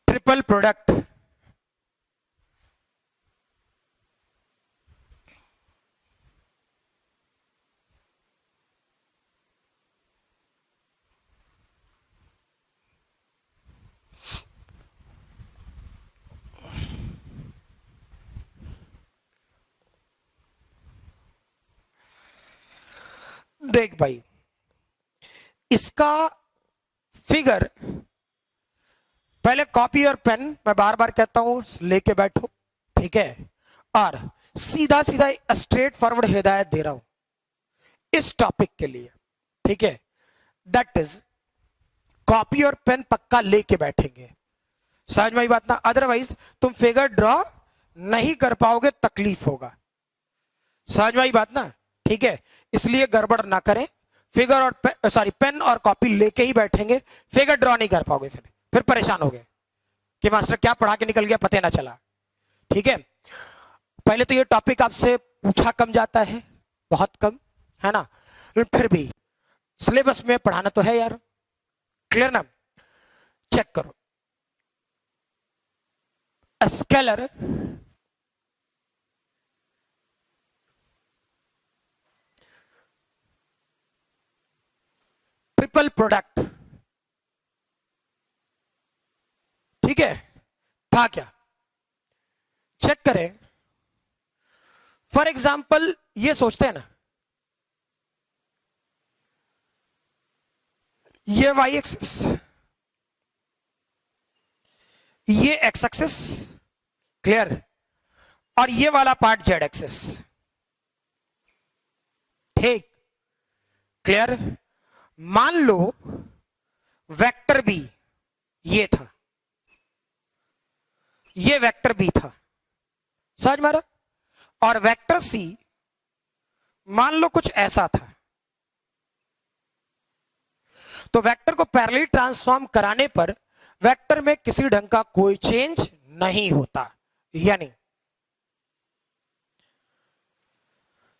ट्रिपल प्रोडक्ट। देख भाई, इसका फिगर पहले कॉपी और पेन, मैं बार बार कहता हूं, लेके बैठो। ठीक है, और सीधा सीधा स्ट्रेट फॉरवर्ड हिदायत दे रहा हूं इस टॉपिक के लिए। ठीक है, दैट इज कॉपी और पेन पक्का लेके बैठेंगे, समझ में आई बात ना? अदरवाइज तुम फिगर ड्रॉ नहीं कर पाओगे, तकलीफ होगा। समझ में आई बात ना? ठीक है, इसलिए गड़बड़ ना करें। फिगर और पेन और कॉपी लेके ही बैठेंगे, फिगर ड्रॉ नहीं कर पाओगे, फिर परेशान हो गए कि मास्टर क्या पढ़ा के निकल गया, पता ना चला। ठीक है, पहले तो ये टॉपिक आपसे पूछा कम जाता है, बहुत कम, है ना? फिर भी सिलेबस में पढ़ाना तो है यार। क्लियर ना? चेक करो, स्केलर ट्रिपल प्रोडक्ट। ठीक है, था क्या? चेक करें। फॉर एग्जाम्पल ये सोचते हैं ना, ये वाई एक्सिस, ये एक्स एक्सिस, क्लियर, और ये वाला पार्ट जेड एक्सिस। ठीक, क्लियर। मान लो वेक्टर बी ये था, ये वेक्टर बी था, समझ में आ रहा? और वेक्टर सी मान लो कुछ ऐसा था। तो वेक्टर को पैरेलली ट्रांसफॉर्म कराने पर वेक्टर में किसी ढंग का कोई चेंज नहीं होता, यानी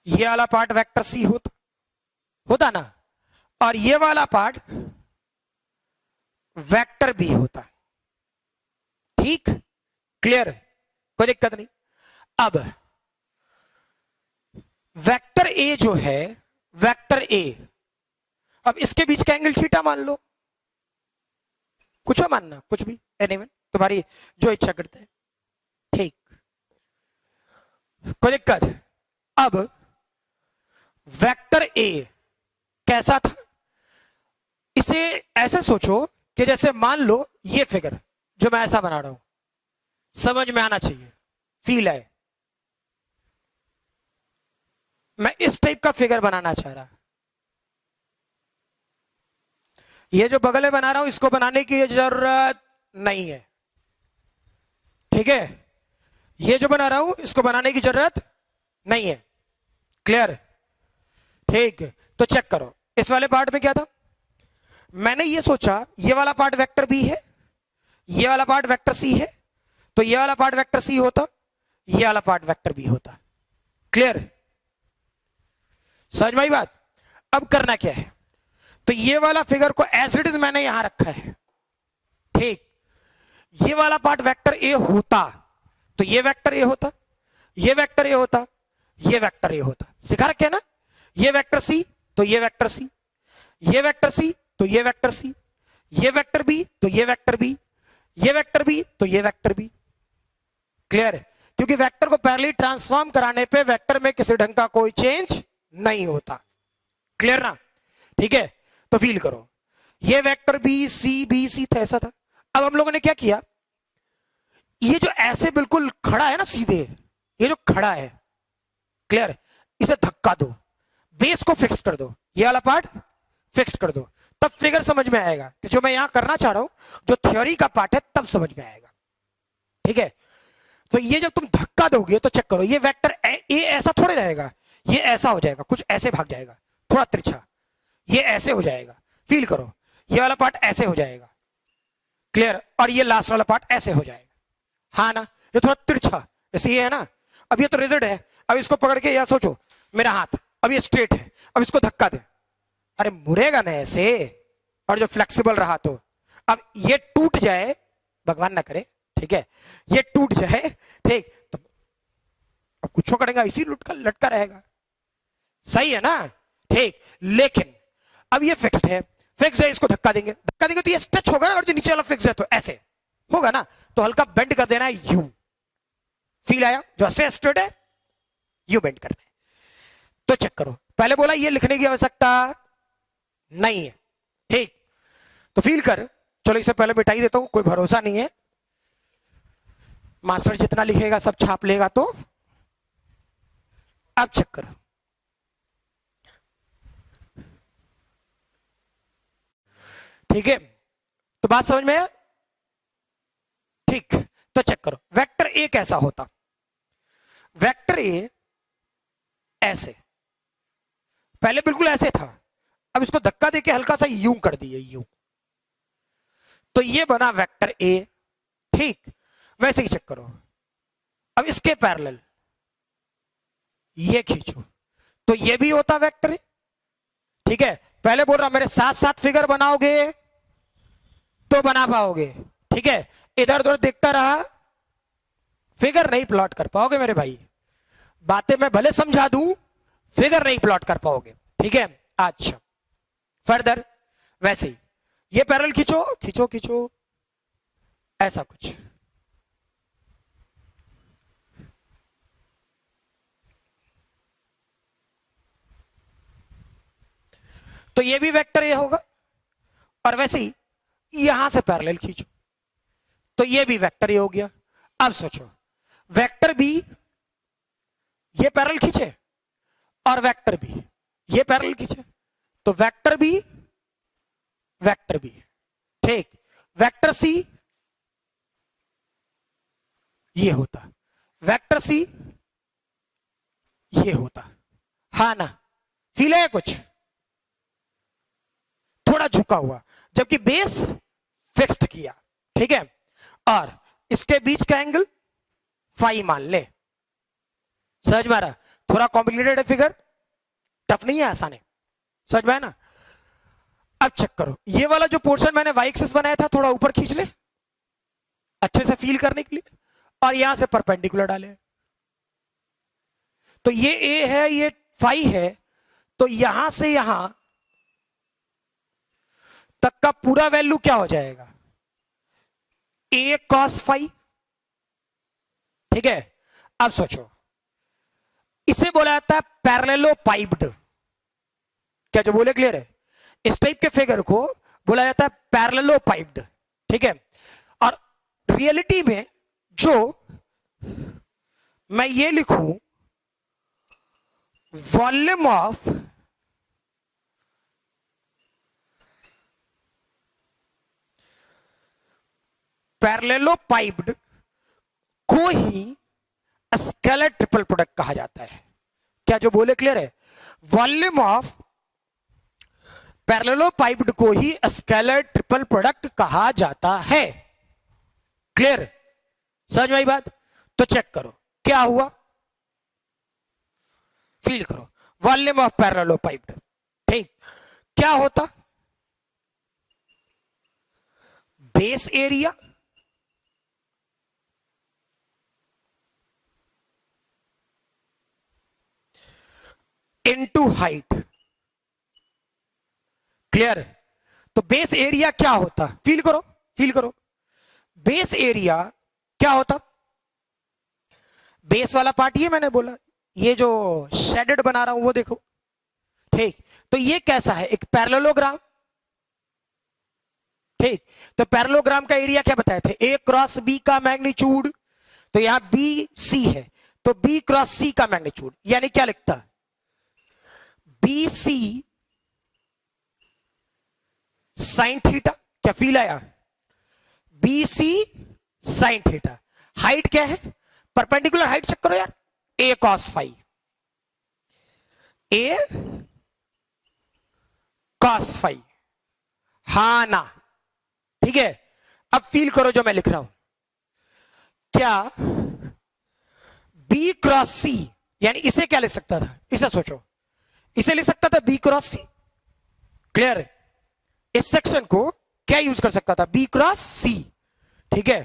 ये वाला पार्ट वेक्टर सी होता ना, और ये वाला पार्ट वेक्टर बी होता। ठीक, क्लियर, कोई दिक्कत नहीं। अब वेक्टर ए जो है, वेक्टर ए, अब इसके बीच का एंगल थीटा मान लो, कुछ हो मानना, कुछ भी, एनीवन, तुम्हारी जो इच्छा करते हैं। ठीक, कोई दिक्कत? अब वेक्टर ए कैसा था? इसे ऐसे सोचो कि जैसे मान लो ये फिगर जो मैं ऐसा बना रहा हूं, समझ में आना चाहिए, फील है। मैं इस टाइप का फिगर बनाना चाह रहा। ये जो बगल में बना रहा हूं, इसको बनाने की जरूरत नहीं है। ठीक है, ये जो बना रहा हूं इसको बनाने की जरूरत नहीं है। क्लियर? ठीक, तो चेक करो इस वाले पार्ट में क्या था। मैंने ये सोचा ये वाला पार्ट वेक्टर बी है, ये वाला पार्ट वेक्टर सी है, तो ये वाला पार्ट वेक्टर सी होता, ये वाला पार्ट वेक्टर बी होता। क्लियर? समझ में आई बात? अब करना क्या है, तो ये वाला फिगर को एज इट इज मैंने यहां रखा है। ठीक, ये वाला पार्ट वेक्टर ए होता तो ये वेक्टर ए होता, ये वेक्टर ए होता, ये वेक्टर ए होता। सिखा रखे ना? ये वेक्टर सी तो ये वेक्टर सी, ये वेक्टर सी तो ये वेक्टर सी, ये वेक्टर बी तो ये वेक्टर बी, ये वेक्टर बी तो ये वेक्टर बी। क्लियर? क्योंकि वेक्टर को पैरेलली ट्रांसफॉर्म कराने पे वेक्टर में किसी ढंग का कोई चेंज नहीं होता। क्लियर ना? ठीक है, तो फील करो ये वेक्टर बी सी था, ऐसा था। अब हम लोगों ने क्या किया, ये जो ऐसे बिल्कुल खड़ा है ना सीधे, ये जो खड़ा है, क्लियर, इसे धक्का दो, बेस को फिक्स कर दो, ये वाला पार्ट फिक्स कर दो, तब फिगर समझ में आएगा कि जो मैं यहां करना चाह रहा हूं, जो थ्योरी का पार्ट है, तब समझ में आएगा। ठीक है, तो ये जब तुम धक्का दोगे तो चेक करो, ये वेक्टर ए ऐसा थोड़े रहेगा, ये ऐसा हो जाएगा, कुछ ऐसे भाग जाएगा, थोड़ा तिरछा, ये ऐसे हो जाएगा। फील करो, ये वाला पार्ट ऐसे हो जाएगा। क्लियर? और ये लास्ट वाला पार्ट ऐसे हो जाएगा। हाँ ना? ये थोड़ा तिरछा ऐसे ये है ना। अब ये तो रिजिड है, अब इसको पकड़ के या सोचो मेरा हाथ अब ये स्ट्रेट है, अब इसको धक्का दे, अरे मुड़ेगा ना ऐसे। और जो फ्लेक्सिबल रहा तो अब ये टूट जाए, भगवान ना करे, ठीक है, ये टूट जाए, ठीक, तो अब कुछ करेगा इसी लटका रहेगा। सही है ना? ठीक, लेकिन अब ये फिक्स्ड है, फिक्स्ड है, इसको धक्का देंगे तो ये स्ट्रेच होगा ना, और जो नीचे वाला फिक्स्ड है तो ऐसे होगा ना, तो हल्का बेंड कर देना है यू। फील आया? जो ऐसे स्ट्रेट है यू बेंड करना है। तो चेक करो, पहले बोला ये लिखने की आवश्यकता नहीं है। ठीक, तो फील कर, चलो इसे पहले मिटाई देता हूं, कोई भरोसा नहीं है, मास्टर जितना लिखेगा सब छाप लेगा। तो अब चेक करो, ठीक है, तो बात समझ में है? ठीक, तो चेक करो, वेक्टर ए कैसा होता। वेक्टर ए ऐसे, पहले बिल्कुल ऐसे था, अब इसको धक्का देके हल्का सा यूं कर दिए, यूं, तो ये बना वेक्टर ए। ठीक, वैसे ही चेक करो, अब इसके पैरेलल ये खींचो तो ये भी होता वेक्टर ए। ठीक है, पहले बोल रहा मेरे साथ साथ फिगर बनाओगे तो बना पाओगे। ठीक है, इधर उधर देखता रहा फिगर नहीं प्लॉट कर पाओगे मेरे भाई। बातें मैं भले समझा दूं, फिगर नहीं प्लॉट कर पाओगे। ठीक है, अच्छा, फर्दर वैसे ही ये पैरेलल खींचो खींचो खींचो, ऐसा कुछ, तो ये भी वेक्टर ए होगा। और वैसे ही यहां से पैरेलल खींचो तो ये भी वेक्टर ए हो गया। अब सोचो, वेक्टर बी ये पैरेलल खींचे और वेक्टर बी ये पैरेलल खींचे, तो वेक्टर बी वेक्टर बी। ठीक, वेक्टर सी ये होता, वेक्टर सी ये होता। हा ना? फील है कुछ? थोड़ा झुका हुआ, जबकि बेस फिक्स्ड किया। ठीक है, और इसके बीच का एंगल फाई मान ले। समझ में आ रहा? थोड़ा कॉम्प्लिकेटेड है फिगर, टफ नहीं है, आसान है। समझ में आया ना? अब चेक करो, ये वाला जो पोर्शन मैंने वाई एक्सिस बनाया था थोड़ा ऊपर खींच ले अच्छे से फील करने के लिए, और यहां से परपेंडिकुलर डाले, तो ये ए है, ये फाई है, तो यहां से यहां तक का पूरा वैल्यू क्या हो जाएगा? ए कॉस फाई। ठीक है, अब सोचो, इसे बोला जाता है पैरेललोपाइप्ड। क्या जो बोले क्लियर है? इस टाइप के फिगर को बोला जाता है पैरेललोपाइप्ड। ठीक है, और रियलिटी में जो मैं ये लिखूं वॉल्यूम ऑफ पैरेललोपाइप्ड को ही स्केलर ट्रिपल प्रोडक्ट कहा जाता है। क्या जो बोले क्लियर है? वॉल्यूम ऑफ पैरेललोपाइप्ड को ही स्केलर ट्रिपल प्रोडक्ट कहा जाता है। क्लियर? समझ में आई बात? तो चेक करो क्या हुआ, फील करो। वॉल्यूम ऑफ पैरेललोपाइप्ड, ठीक, क्या होता? Base area into height. Clear? तो बेस एरिया क्या होता? फील करो, फील करो। बेस एरिया क्या होता? बेस वाला पार्ट ये मैंने बोला, ये जो शेडेड बना रहा हूं वो देखो, ठीक। तो ये कैसा है? एक पैरेललोग्राम, ठीक। तो पैरेललोग्राम का एरिया क्या बताए थे? ए क्रॉस बी का मैग्नीट्यूड। तो यहां बी सी है, तो बी क्रॉस सी का मैग्नीट्यूड, यानी क्या लिखता? B C sine theta. क्या फील आया? B C sine theta. Height क्या है? परपेंडिकुलर हाइट चेक करो यार, A cos five, A cos five, हा ना, ठीक है। अब फील करो जो मैं लिख रहा हूं, क्या बी क्रॉस सी, यानी इसे क्या लिख सकता था? इसे सोचो, इसे लिख सकता था बी क्रॉस सी। क्लियर? इस सेक्शन को क्या यूज कर सकता था? बी क्रॉस सी, ठीक है।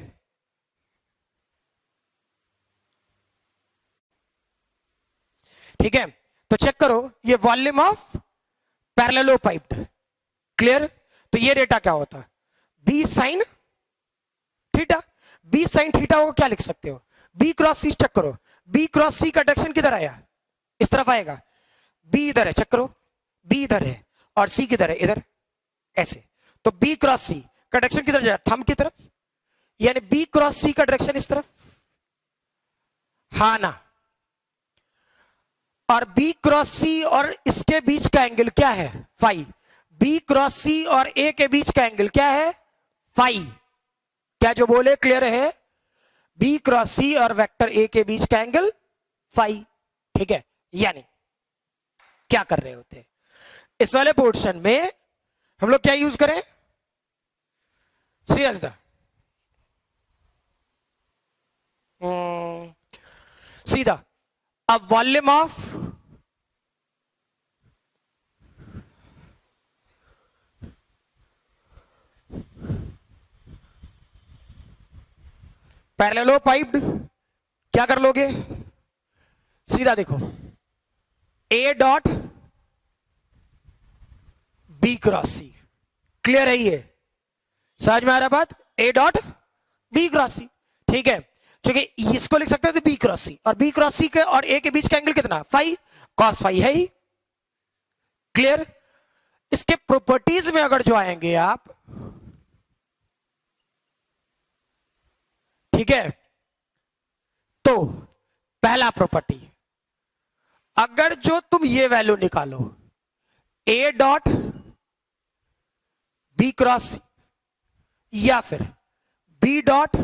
ठीक है, तो चेक करो ये वॉल्यूम ऑफ पैरेललोपाइप्ड। क्लियर? तो ये डेटा क्या होता? B sine theta. B sine theta को क्या लिख सकते हो? बी क्रॉस सी चेक करो, बी क्रॉस सी का डायरेक्शन किधर आया? इस तरफ आएगा। बी इधर है, चेक करो, बी इधर है और सी किधर है? इधर, ऐसे। तो बी क्रॉस सी का डायरेक्शन किधर जाएगा? थंब की तरफ, यानी बी क्रॉस सी का डायरेक्शन इस तरफ, हा ना। और बी क्रॉस सी और इसके बीच का एंगल क्या है? फाई। बी क्रॉस सी और ए के बीच का एंगल क्या है? फाई। क्या जो बोले क्लियर है? बी क्रॉस सी और वेक्टर ए के बीच का एंगल फाई, ठीक है। यानी क्या कर रहे होते हैं इस वाले पोर्शन में? हम लोग क्या यूज करें? सीधा सीधा सीधा। अब वॉल्यूम ऑफ पैरेललोपाइप्ड क्या कर लोगे? सीधा देखो, A dot B cross C. Clear है ये? समझ में आ रहा बात? ए डॉट बी क्रॉस सी, ठीक है। क्योंकि इसको लिख सकते थे बी क्रॉस सी, और बी क्रॉस सी के और ए के बीच का एंगल कितना? फाई, कॉस फाई है ही। क्लियर? इसके प्रॉपर्टीज में अगर जो आएंगे आप, ठीक है, तो पहला प्रॉपर्टी, अगर जो तुम ये वैल्यू निकालो ए डॉट बी क्रॉस या फिर B dot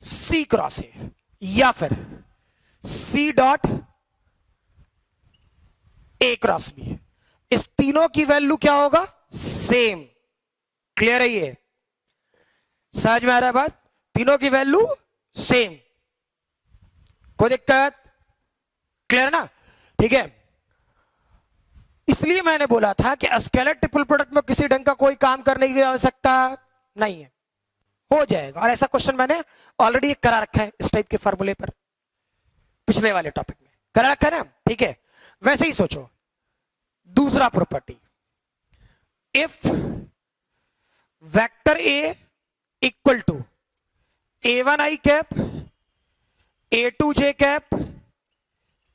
C cross A या फिर C dot A cross B, इस तीनों की वैल्यू क्या होगा? सेम। क्लियर है ये? समझ में आ रहा है बात? तीनों की वैल्यू सेम, कोई दिक्कत? क्लियर ना? ठीक है। इसलिए मैंने बोला था कि स्केलर ट्रिपल प्रोडक्ट में किसी ढंग का कोई काम करने की आवश्यकता नहीं है, हो जाएगा। और ऐसा क्वेश्चन मैंने ऑलरेडी करा रखा है इस टाइप के फार्मूले पर, पिछले वाले टॉपिक में करा रखा है ना, ठीक है। वैसे ही सोचो दूसरा property, if vector A equal to A1 i cap, A2 j cap,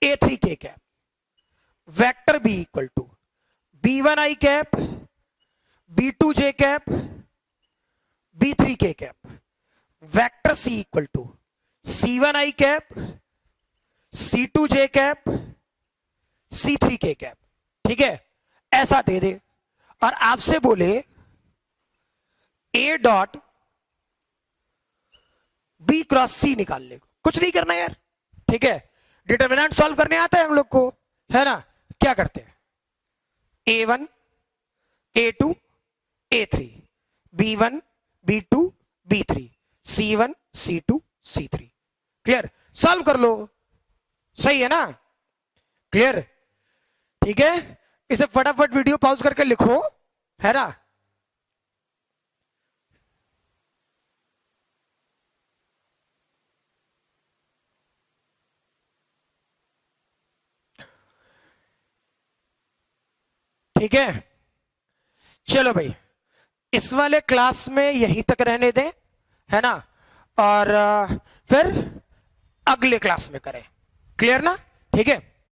A3 k cap, vector B equal to B1 i cap, B2 j cap, B3 k cap, vector C equal to C1 i cap, C2 j cap, C3 k cap, ठीक है। ऐसा दे दे और आपसे बोले A dot B cross C निकालने को, कुछ नहीं करना यार, ठीक है। डिटर्मिनेंट सॉल्व करने आता है हम लोग को, है ना। क्या करते हैं, A1 A2 A3, B1 B2 B3, C1 C2 C3। Clear, solve कर लो, सही है ना, क्लियर, ठीक है। इसे फटाफट वीडियो पॉज करके लिखो, है ना। ठीक है, चलो भाई, इस वाले क्लास में यहीं तक रहने दें, है ना। और फिर अगले क्लास में करें, क्लियर ना, ठीक है।